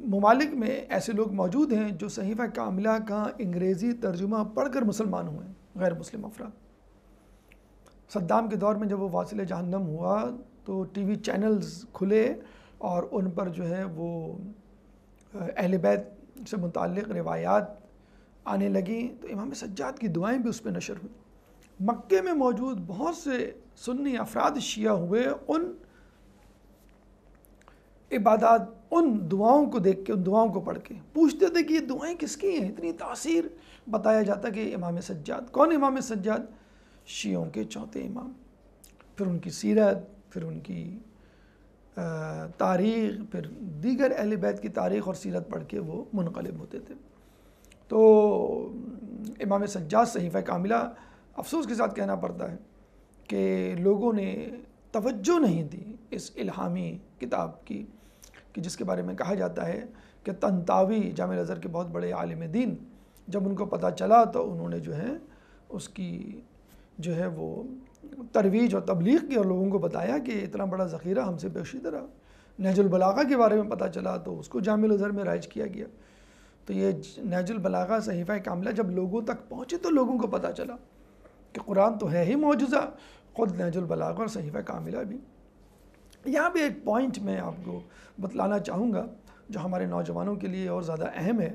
ممالک میں ایسے لوگ موجود ہیں جو صحیفہ کاملہ کا انگریزی ترجمہ پڑھ کر مسلمان ہوئے ہیں، غیر مسلم افراد۔ صدام کے دور میں جب وہ واصل جہنم ہوا تو ٹی وی چینلز کھلے اور ان پر جو ہے وہ اہل بیت سے متعلق روایات آنے لگیں، تو امام سجاد کی دعائیں بھی اس پہ نشر ہوئیں۔ مکے میں موجود بہت سے سنی افراد شیعہ ہوئے، ان عبادات، ان دعاؤں کو دیکھ کے، ان دعاؤں کو پڑھ کے پوچھتے تھے کہ یہ دعائیں کس کی ہیں، اتنی تاثیر بتایا جاتا کہ امام سجاد۔ کون امام سجاد؟ شیعوں کے چوتھے امام۔ پھر ان کی سیرت، پھر ان کی تاریخ، پھر دیگر اہل بیت کی تاریخ اور سیرت پڑھ کے وہ منقلب ہوتے تھے۔ تو امام سجاد صحیفہ کاملہ، افسوس کے ساتھ کہنا پڑتا ہے کہ لوگوں نے توجہ نہیں دی اس الہامی کتاب کی، کہ جس کے بارے میں کہا جاتا ہے کہ طنطاوی جامع الازہر کے بہت بڑے عالم دین، جب ان کو پتہ چلا تو انہوں نے جو ہے اس کی جو ہے وہ ترویج اور تبلیغ کی، اور لوگوں کو بتایا کہ اتنا بڑا ذخیرہ ہم سے پوشیدہ رہا۔ نہج البلاغہ کے بارے میں پتہ چلا تو اس کو جامع الازہر میں رائج کیا گیا۔ تو یہ نہج البلاغہ صحیفہ کاملہ جب لوگوں تک پہنچے تو لوگوں کو پتہ چلا کہ قرآن تو ہے ہی معجزہ، خود نہج البلاغہ اور صحیفہ کاملہ بھی۔ یہاں بھی ایک پوائنٹ میں آپ کو بتلانا چاہوں گا جو ہمارے نوجوانوں کے لیے اور زیادہ اہم ہے،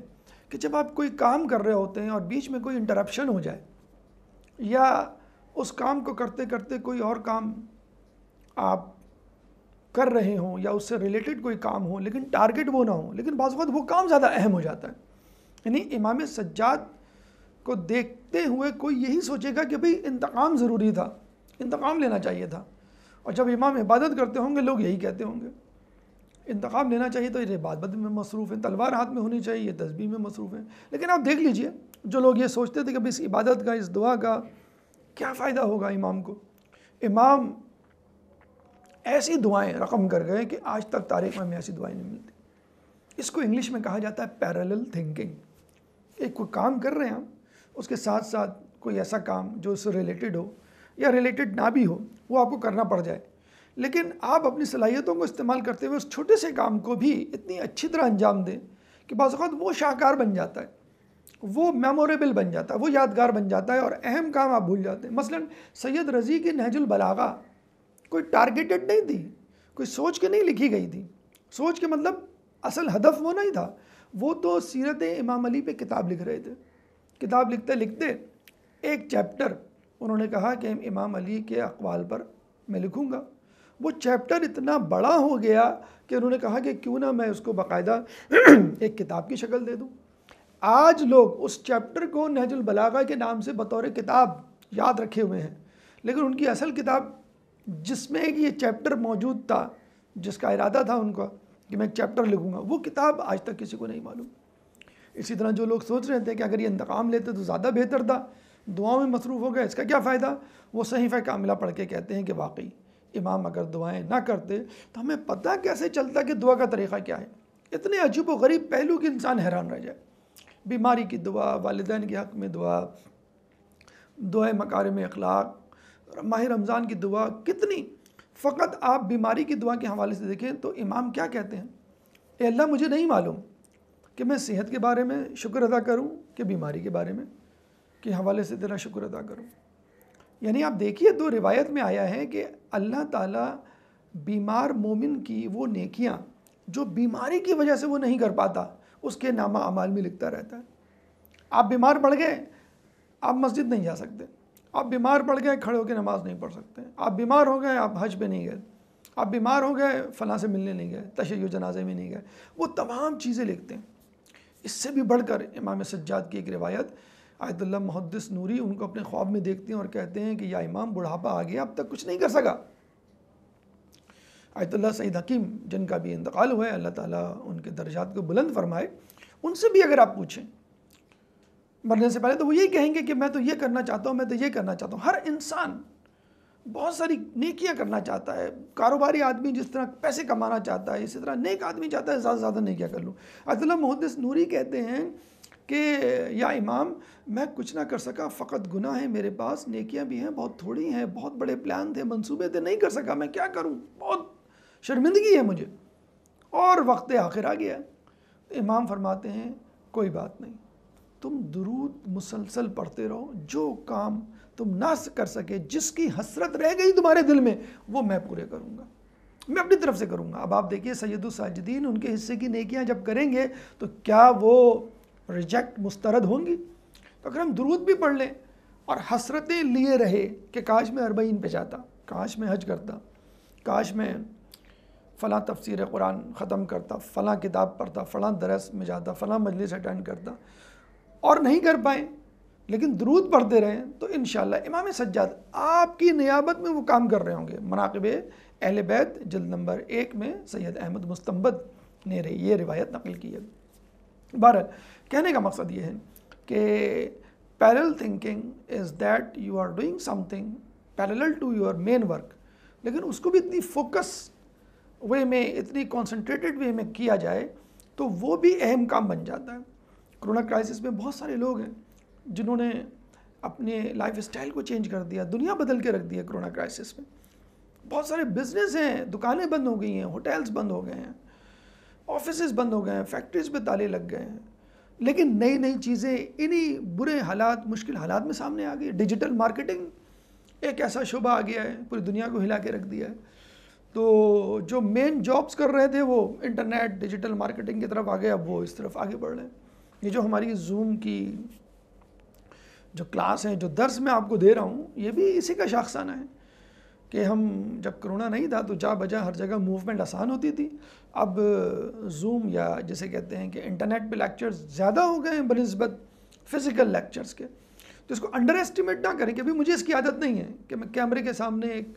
کہ جب آپ کوئی کام کر رہے ہوتے ہیں اور بیچ میں کوئی انٹرپشن ہو جائے، یا اس کام کو کرتے کرتے کوئی اور کام آپ کر رہے ہوں، یا اس سے ریلیٹڈ کوئی کام ہو لیکن ٹارگٹ وہ نہ ہو، لیکن بعض وقت وہ کام زیادہ اہم ہو جاتا ہے۔ یعنی امام سجاد کو دیکھتے ہوئے کوئی یہی سوچے گا کہ بھئی انتقام ضروری تھا، انتقام لینا چاہیے تھا، اور جب امام عبادت کرتے ہوں گے لوگ یہی کہتے ہوں گے انتقام لینا چاہیے تو یہ عبادت میں مصروف ہیں، تلوار ہاتھ میں ہونی چاہیے، یہ تسبیح میں مصروف ہیں۔ لیکن آپ دیکھ لیجئے جو لوگ یہ سوچتے تھے کہ اس عبادت کا، اس دعا کا کیا فائدہ ہوگا امام کو، امام ایسی دعائیں رقم کر گئے کہ آج تک تاریخ میں ہمیں ایسی دعائیں نہیں ملتی۔ اس کو انگلش میں کہا جاتا ہے پیرالل تھنکنگ۔ ایک کوئی کام کر رہے ہیں ہم، اس کے ساتھ ساتھ کوئی ایسا کام جو اس سے ریلیٹڈ ہو یا ریلیٹڈ نہ بھی ہو وہ آپ کو کرنا پڑ جائے، لیکن آپ اپنی صلاحیتوں کو استعمال کرتے ہوئے اس چھوٹے سے کام کو بھی اتنی اچھی طرح انجام دیں کہ بعض اوقات وہ شاہکار بن جاتا ہے، وہ میموریبل بن جاتا ہے، وہ یادگار بن جاتا ہے، اور اہم کام آپ بھول جاتے ہیں۔ مثلا سید رضی کی نہج البلاغہ کوئی ٹارگیٹڈ نہیں تھی، کوئی سوچ کے نہیں لکھی گئی تھی، سوچ کے مطلب اصل ہدف وہ نہیں تھا، وہ تو سیرت امام علی پہ کتاب لکھ رہے تھے۔ کتاب لکھتے لکھتے ایک چیپٹر انہوں نے کہا کہ امام علی کے اقوال پر میں لکھوں گا۔ وہ چیپٹر اتنا بڑا ہو گیا کہ انہوں نے کہا کہ کیوں نہ میں اس کو باقاعدہ ایک کتاب کی شکل دے دوں۔ آج لوگ اس چیپٹر کو نہج البلاغہ کے نام سے بطور کتاب یاد رکھے ہوئے ہیں، لیکن ان کی اصل کتاب جس میں یہ چیپٹر موجود تھا، جس کا ارادہ تھا ان کا کہ میں ایک چیپٹر لکھوں گا، وہ کتاب آج تک کسی کو نہیں معلوم۔ اسی طرح جو لوگ سوچ رہے تھے کہ اگر یہ انتقام لیتے تو زیادہ بہتر تھا، دعاؤں میں مصروف ہو گئے، اس کا کیا فائدہ، وہ صحیفہ کاملہ پڑھ کے کہتے ہیں کہ واقعی امام اگر دعائیں نہ کرتے تو ہمیں پتہ کیسے چلتا کہ دعا کا طریقہ کیا ہے۔ اتنے عجیب و غریب پہلو کہ انسان حیران رہ جائے۔ بیماری کی دعا، والدین کے حق میں دعا، دعائے مکارم اخلاق، ماہ رمضان کی دعا، کتنی۔ فقط آپ بیماری کی دعا کے حوالے سے دیکھیں تو امام کیا کہتے ہیں، اے اللہ مجھے نہیں معلوم کہ میں صحت کے بارے میں شکر ادا کروں کہ بیماری کے بارے میں کے حوالے سے تیرا شکر ادا کروں۔ یعنی آپ دیکھیے تو روایت میں آیا ہے کہ اللہ تعالیٰ بیمار مومن کی وہ نیکیاں جو بیماری کی وجہ سے وہ نہیں کر پاتا اس کے نامہ اعمال میں لکھتا رہتا ہے. آپ بیمار پڑ گئے، آپ مسجد نہیں جا سکتے. آپ بیمار پڑ گئے، کھڑے ہو کے نماز نہیں پڑھ سکتے. آپ بیمار ہو گئے، آپ حج پہ نہیں گئے. آپ بیمار ہو گئے، فلاں سے ملنے نہیں گئے، تشیع جنازے میں نہیں گئے. وہ تمام چیزیں لکھتے ہیں. اس سے بھی بڑھ کر امام سجاد کی ایک روایت، آیت اللہ محدث نوری ان کو اپنے خواب میں دیکھتے ہیں اور کہتے ہیں کہ یا امام بڑھاپا آ گیا، اب تک کچھ نہیں کر سکا. آیت اللہ سعید حکیم جن کا بھی انتقال ہوا ہے، اللہ تعالیٰ ان کے درجات کو بلند فرمائے، ان سے بھی اگر آپ پوچھیں مرنے سے پہلے تو وہ یہی کہیں گے کہ میں تو یہ کرنا چاہتا ہوں، میں تو یہ کرنا چاہتا ہوں. ہر انسان بہت ساری نیکیاں کرنا چاہتا ہے. کاروباری آدمی جس طرح پیسے کمانا چاہتا ہے، اسی طرح نیک آدمی چاہتا ہے زیادہ سے زیادہ نیکیاں کر لوں. آیت اللہ محدث نوری کہتے ہیں کہ یا امام میں کچھ نہ کر سکا، فقط گناہ ہے میرے پاس، نیکیاں بھی ہیں بہت تھوڑی ہیں، بہت بڑے پلان تھے، منصوبے تھے، نہیں کر سکا، میں کیا کروں، بہت شرمندگی ہے مجھے، اور وقت آخر آ گیا. امام فرماتے ہیں کوئی بات نہیں، تم درود مسلسل پڑھتے رہو، جو کام تم نہ کر سکے، جس کی حسرت رہ گئی تمہارے دل میں، وہ میں پورے کروں گا، میں اپنی طرف سے کروں گا. اب آپ دیکھیے سید الساجدین ان کے حصے کی نیکیاں جب کریں گے تو کیا وہ ریجیکٹ مسترد ہوں گی؟ تو اگر ہم درود بھی پڑھ لیں اور حسرتیں لیے رہے کہ کاش میں 40 پہ جاتا، کاش میں حج کرتا، کاش میں فلاں تفسیر قرآن ختم کرتا، فلاں کتاب پڑھتا، فلاں درس میں جاتا، فلاں مجلس اٹینڈ کرتا، اور نہیں کر پائیں لیکن درود پڑھتے رہیں، تو انشاءاللہ امام سجاد آپ کی نیابت میں وہ کام کر رہے ہوں گے. مناقب اہل بیت جلد نمبر 1 میں سید احمد مستنبد نے یہ روایت نقل کی ہے. بہرحال کہنے کا مقصد یہ ہے کہ parallel thinking is that you are doing something parallel to your main work, لیکن اس کو بھی اتنی فوکس وے میں، اتنی کانسنٹریٹڈ وے میں کیا جائے تو وہ بھی اہم کام بن جاتا ہے. کرونا کرائسس میں بہت سارے لوگ ہیں جنہوں نے اپنے لائف اسٹائل کو چینج کر دیا، دنیا بدل کے رکھ دیا. کرونا کرائسس میں بہت سارے بزنس ہیں، دکانیں بند ہو گئی ہیں، ہوٹلز بند ہو گئے ہیں، آفیسز بند ہو گئے ہیں، فیکٹریز پہ تالے لگ گئے ہیں، لیکن نئی نئی چیزیں انہی برے حالات، مشکل حالات میں سامنے آ گئی. ڈیجیٹل مارکیٹنگ ایک ایسا شعبہ آ گیا ہے، پوری دنیا کو ہلا کے رکھ دیا ہے. تو جو مین جابس کر رہے تھے وہ انٹرنیٹ ڈیجیٹل مارکیٹنگ کی طرف آگے، اب وہ اس طرف آگے بڑھ رہے ہیں. یہ جو ہماری زوم کی جو کلاس ہیں، جو درس میں آپ کو دے رہا ہوں، یہ بھی اسی کا شاخسانہ ہے کہ ہم جب کرونا نہیں تھا تو جا بجا ہر جگہ موومنٹ آسان ہوتی تھی. اب زوم یا جسے کہتے ہیں کہ انٹرنیٹ پہ لیکچرز زیادہ ہو گئے ہیں بنسبت فزیکل لیکچرز کے. تو اس کو انڈر ایسٹیمیٹ نہ کریں کہ ابھی مجھے اس کی عادت نہیں ہے کہ میں کیمرے کے سامنے، ایک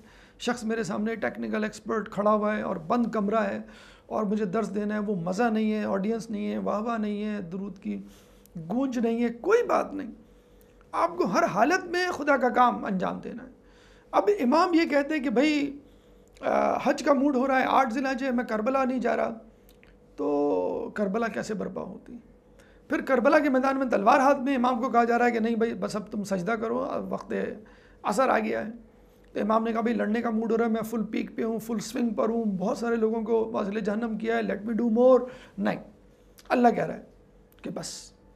شخص میرے سامنے ٹیکنیکل ایکسپرٹ کھڑا ہوا ہے اور بند کمرہ ہے اور مجھے درس دینا ہے، وہ مزہ نہیں ہے، آڈینس نہیں ہے، واہ واہ نہیں ہے، درود کی گونج نہیں ہے. کوئی بات نہیں، آپ کو ہر حالت میں خدا کا کام انجام دینا ہے. اب امام یہ کہتے ہیں کہ بھائی حج کا موڈ ہو رہا ہے، 8 ذی الحجہ میں کربلا نہیں جا رہا، تو کربلا کیسے برپا ہوتی؟ پھر کربلا کے میدان میں تلوار ہاتھ میں، امام کو کہا جا رہا ہے کہ نہیں بھائی بس اب تم سجدہ کرو، اب وقت عصر آ گیا ہے. تو امام نے کہا بھائی لڑنے کا موڈ ہو رہا ہے، میں فل پیک پہ ہوں، فل سوئنگ پر ہوں، بہت سارے لوگوں کو واصل جہنم کیا ہے، لیٹ می ڈو مور. نہیں، اللہ کہہ رہا ہے کہ بس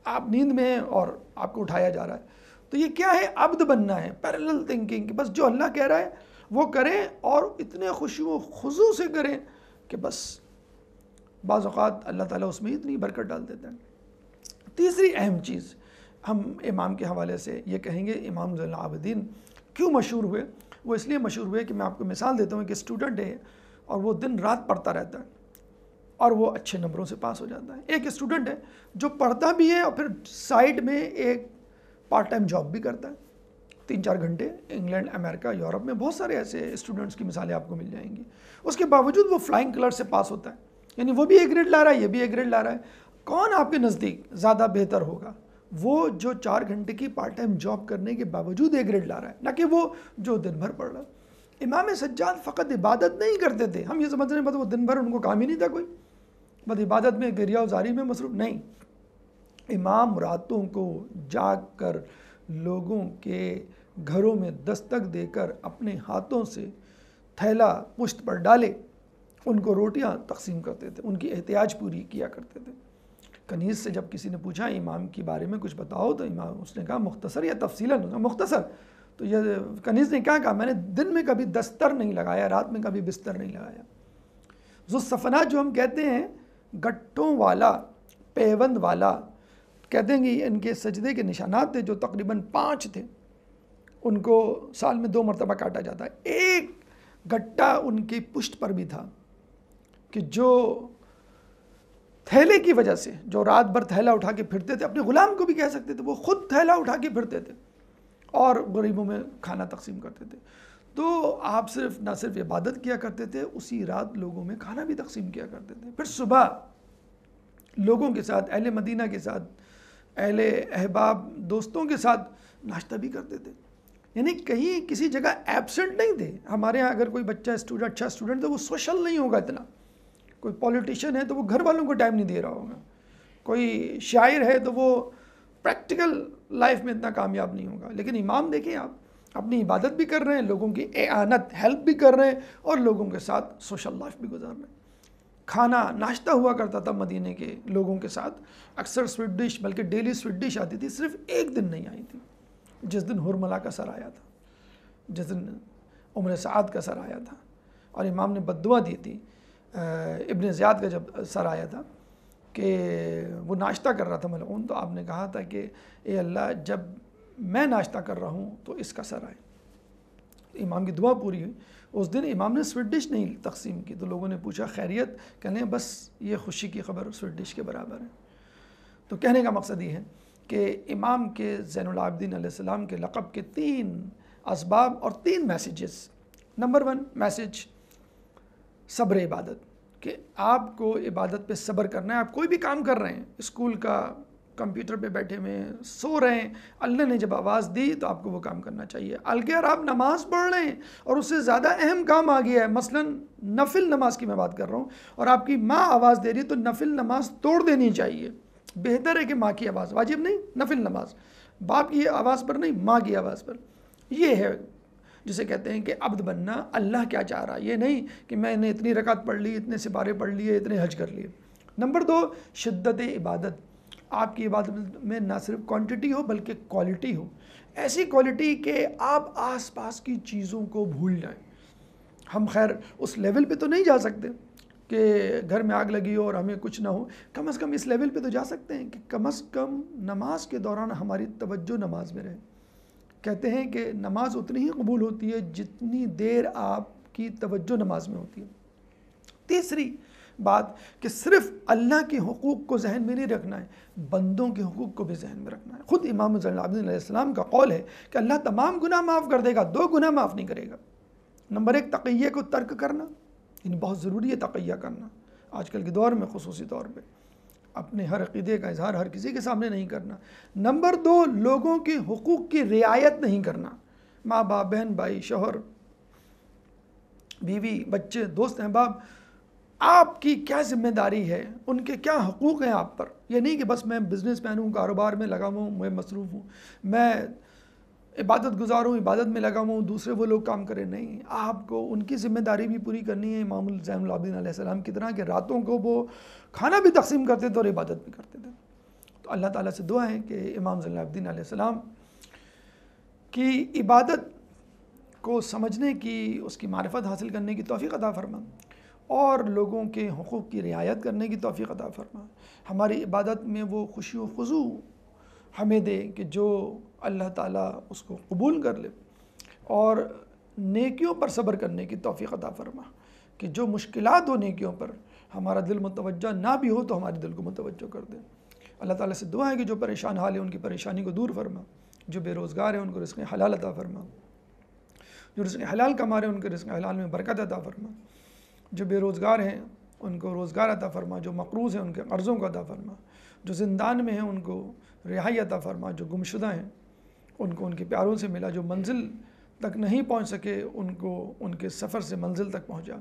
آپ نیند میں ہیں اور آپ کو اٹھایا جا رہا ہے. تو یہ کیا ہے؟ عبد بننا ہے، پیرلل تھنکنگ، کہ بس جو اللہ کہہ رہا ہے وہ کریں اور اتنے خشوع و خضوع سے کریں کہ بس بعض اوقات اللہ تعالیٰ اس میں اتنی برکت ڈال دیتا ہے. تیسری اہم چیز ہم امام کے حوالے سے یہ کہیں گے، امام زین العابدین کیوں مشہور ہوئے؟ وہ اس لیے مشہور ہوئے کہ میں آپ کو مثال دیتا ہوں کہ اسٹوڈنٹ ہے اور وہ دن رات پڑھتا رہتا ہے اور وہ اچھے نمبروں سے پاس ہو جاتا ہے. ایک اسٹوڈنٹ ہے جو پڑھتا بھی ہے اور پھر سائڈ میں ایک پارٹ ٹائم جاب بھی کرتا ہے 3-4 گھنٹے. انگلینڈ، امریکہ، یورپ میں بہت سارے ایسے اسٹوڈنٹس کی مثالیں آپ کو مل جائیں گی. اس کے باوجود وہ فلائنگ کلر سے پاس ہوتا ہے، یعنی وہ بھی اے گریڈ لا رہا ہے، یہ بھی اے گریڈ لا رہا ہے. کون آپ کے نزدیک زیادہ بہتر ہوگا؟ وہ جو 4 گھنٹے کی پارٹ ٹائم جاب کرنے کے باوجود اے گریڈ لا رہا ہے، نہ کہ وہ جو دن بھر پڑھ رہا ہے. امام سجاد فقط عبادت نہیں کرتے تھے، ہم یہ سمجھ رہے ہیں بس وہ دن بھر ان کو کام ہی نہیں تھا کوئی، بس عبادت میں گریہ و زاری میں مصروف. نہیں، امام راتوں کو جاگ کر لوگوں کے گھروں میں دستک دے کر اپنے ہاتھوں سے تھیلا پشت پر ڈالے ان کو روٹیاں تقسیم کرتے تھے، ان کی احتیاج پوری کیا کرتے تھے. کنیز سے جب کسی نے پوچھا امام کے بارے میں کچھ بتاؤ تو امام اس نے کہا مختصر یا تفصیلاً؟ مختصر. تو یہ کنیز نے کیا کہا، میں نے دن میں کبھی دستر نہیں لگایا، رات میں کبھی بستر نہیں لگایا۔ ذوالصفنات جو ہم کہتے ہیں، گٹھوں والا، پیوند والا، کہتے ہیں کہ ان کے سجدے کے نشانات تھے جو تقریباً 5 تھے، ان کو سال میں 2 مرتبہ کاٹا جاتا ہے۔ ایک گٹھا ان کی پشت پر بھی تھا کہ جو تھیلے کی وجہ سے، جو رات بھر تھیلا اٹھا کے پھرتے تھے، اپنے غلام کو بھی کہہ سکتے تھے، وہ خود تھیلا اٹھا کے پھرتے تھے اور غریبوں میں کھانا تقسیم کرتے تھے۔ تو آپ نہ صرف عبادت کیا کرتے تھے، اسی رات لوگوں میں کھانا بھی تقسیم کیا کرتے تھے۔ پھر صبح لوگوں کے ساتھ، اہل مدینہ کے ساتھ، اہل احباب دوستوں کے ساتھ ناشتہ بھی کرتے تھے، یعنی کہیں کسی جگہ ایبسنٹ نہیں تھے۔ ہمارے ہاں اگر کوئی بچہ اچھا اسٹوڈنٹ تو وہ سوشل نہیں ہوگا اتنا، کوئی پولیٹیشین ہے تو وہ گھر والوں کو ٹائم نہیں دے رہا ہوگا، کوئی شاعر ہے تو وہ پریکٹیکل لائف میں اتنا کامیاب نہیں ہوگا۔ لیکن امام دیکھیں، آپ اپنی عبادت بھی کر رہے ہیں، لوگوں کی اعانت، ہیلپ بھی کر رہے ہیں، اور لوگوں کے ساتھ سوشل لائف بھی گزار رہے ہیں۔ کھانا ناشتہ ہوا کرتا تھا مدینے کے لوگوں کے ساتھ، اکثر سویٹ ڈش، بلکہ ڈیلی سویٹ ڈش آتی تھی۔ صرف ایک دن نہیں آئی تھی، جس دن حرملہ کا سر آیا تھا، جس دن عمر سعد کا سر آیا تھا، اور امام نے بد دعا دی تھی ابن زیاد کا جب سر آیا تھا کہ وہ ناشتہ کر رہا تھا ملعون، تو آپ نے کہا تھا کہ اے اللہ، جب میں ناشتہ کر رہا ہوں تو اس کا سر آئے۔ امام کی دعا پوری ہوئی۔ اس دن امام نے سویٹ ڈش نہیں تقسیم کی، تو لوگوں نے پوچھا خیریت، کہنے بس یہ خوشی کی خبر سویٹ ڈش کے برابر ہے۔ تو کہنے کا مقصد یہ ہے کہ امام کے زین العابدین علیہ السلام کے لقب کے 3 اسباب اور 3 میسیجز۔ نمبر 1 میسیج، صبر عبادت، کہ آپ کو عبادت پہ صبر کرنا ہے۔ آپ کوئی بھی کام کر رہے ہیں، اسکول کا، کمپیوٹر پہ بیٹھے ہوئے ہیں، سو رہے ہیں، اللہ نے جب آواز دی تو آپ کو وہ کام کرنا چاہیے۔ اگر آپ نماز پڑھ رہے ہیں اور اس سے زیادہ اہم کام آ گیا ہے، مثلا نفل نماز کی میں بات کر رہا ہوں، اور آپ کی ماں آواز دے رہی ہے، تو نفل نماز توڑ دینی چاہیے۔ بہتر ہے کہ ماں کی آواز، واجب نہیں نفل نماز، باپ کی آواز پر نہیں، ماں کی آواز پر۔ یہ ہے جسے کہتے ہیں کہ عبد بننا۔ اللہ کیا چاہ رہا ہے، یہ نہیں کہ میں نے اتنی رکعت پڑھ لی، اتنے سپارے پڑھ لیے، اتنے حج کر لیے۔ نمبر 2 شدت عبادت۔ آپ کی عبادت میں نہ صرف کوانٹٹی ہو بلکہ کوالٹی ہو، ایسی کوالٹی کہ آپ آس پاس کی چیزوں کو بھول جائیں۔ ہم خیر اس لیول پہ تو نہیں جا سکتے کہ گھر میں آگ لگی ہو اور ہمیں کچھ نہ ہو، کم از کم اس لیول پہ تو جا سکتے ہیں کہ کم از کم نماز کے دوران ہماری توجہ نماز میں رہے۔ کہتے ہیں کہ نماز اتنی ہی قبول ہوتی ہے جتنی دیر آپ کی توجہ نماز میں ہوتی ہے۔ تیسری بات کہ صرف اللہ کے حقوق کو ذہن میں نہیں رکھنا ہے، بندوں کے حقوق کو بھی ذہن میں رکھنا ہے۔ خود امام زین العابدین علیہ السلام کا قول ہے کہ اللہ تمام گناہ معاف کر دے گا، 2 گناہ معاف نہیں کرے گا۔ نمبر 1 تقیہ کو ترک کرنا، یعنی بہت ضروری ہے تقیہ کرنا آج کل کے دور میں، خصوصی طور پہ اپنے ہر عقیدے کا اظہار ہر کسی کے سامنے نہیں کرنا۔ نمبر 2 لوگوں کے حقوق کی رعایت نہیں کرنا، ماں باپ، بہن بھائی، شوہر، بیوی، بچے، دوست احباب، آپ کی کیا ذمہ داری ہے، ان کے کیا حقوق ہیں آپ پر۔ یہ نہیں کہ بس میں بزنس مین ہوں، کاروبار میں لگا ہوں، میں مصروف ہوں، میں عبادت گزار ہوں، عبادت میں لگا ہوں، دوسرے وہ لوگ کام کریں، نہیں، آپ کو ان کی ذمہ داری بھی پوری کرنی ہے۔ امام زین العابدین علیہ السلام کی طرح کہ راتوں کو وہ کھانا بھی تقسیم کرتے تھے اور عبادت بھی کرتے تھے۔ تو اللہ تعالیٰ سے دعا ہے کہ امام زین العابدین علیہ السلام کی عبادت کو سمجھنے کی، اس کی معرفت حاصل کرنے کی توفیق عطا فرما، اور لوگوں کے حقوق کی رعایت کرنے کی توفیق عطا فرما۔ ہماری عبادت میں وہ خوشی و خضوع ہمیں دے کہ جو اللہ تعالیٰ اس کو قبول کر لے، اور نیکیوں پر صبر کرنے کی توفیق عطا فرما کہ جو مشکلات ہو نیکیوں پر ہمارا دل متوجہ نہ بھی ہو تو ہمارے دل کو متوجہ کر دے۔ اللہ تعالیٰ سے دعا ہے کہ جو پریشان حال ہے ان کی پریشانی کو دور فرما، جو بے روزگار ہیں ان کو رزق حلال عطا فرما، جو رزق حلال کما رہے ہیں ان کے رزق حلال میں برکت عطا فرما، جو بے روزگار ہیں ان کو روزگار عطا فرما، جو مقروض ہیں ان کے قرضوں کو عطا فرما، جو زندان میں ہیں ان کو رہائی عطا فرما، جو گمشدہ ہیں ان کو ان کے پیاروں سے ملا، جو منزل تک نہیں پہنچ سکے ان کو ان کے سفر سے منزل تک پہنچا۔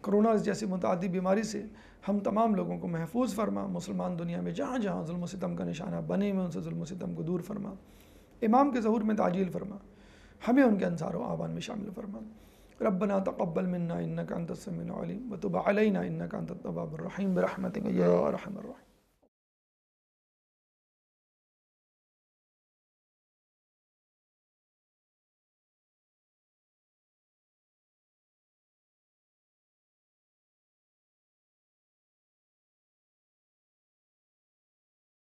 کرونا جیسی متعدی بیماری سے ہم تمام لوگوں کو محفوظ فرما، مسلمان دنیا میں جہاں جہاں ظلم و ستم کا نشانہ بنے ہوئے ان سے ظلم و ستم کو دور فرما، امام کے ظہور میں تعجیل فرما، ہمیں ان کے انصار و اعوان میں شامل فرما۔ ربنا تقبل منا انك انت السميع العليم وتب علينا انك انت التواب الرحيم برحمتك يا ارحم الراحمين۔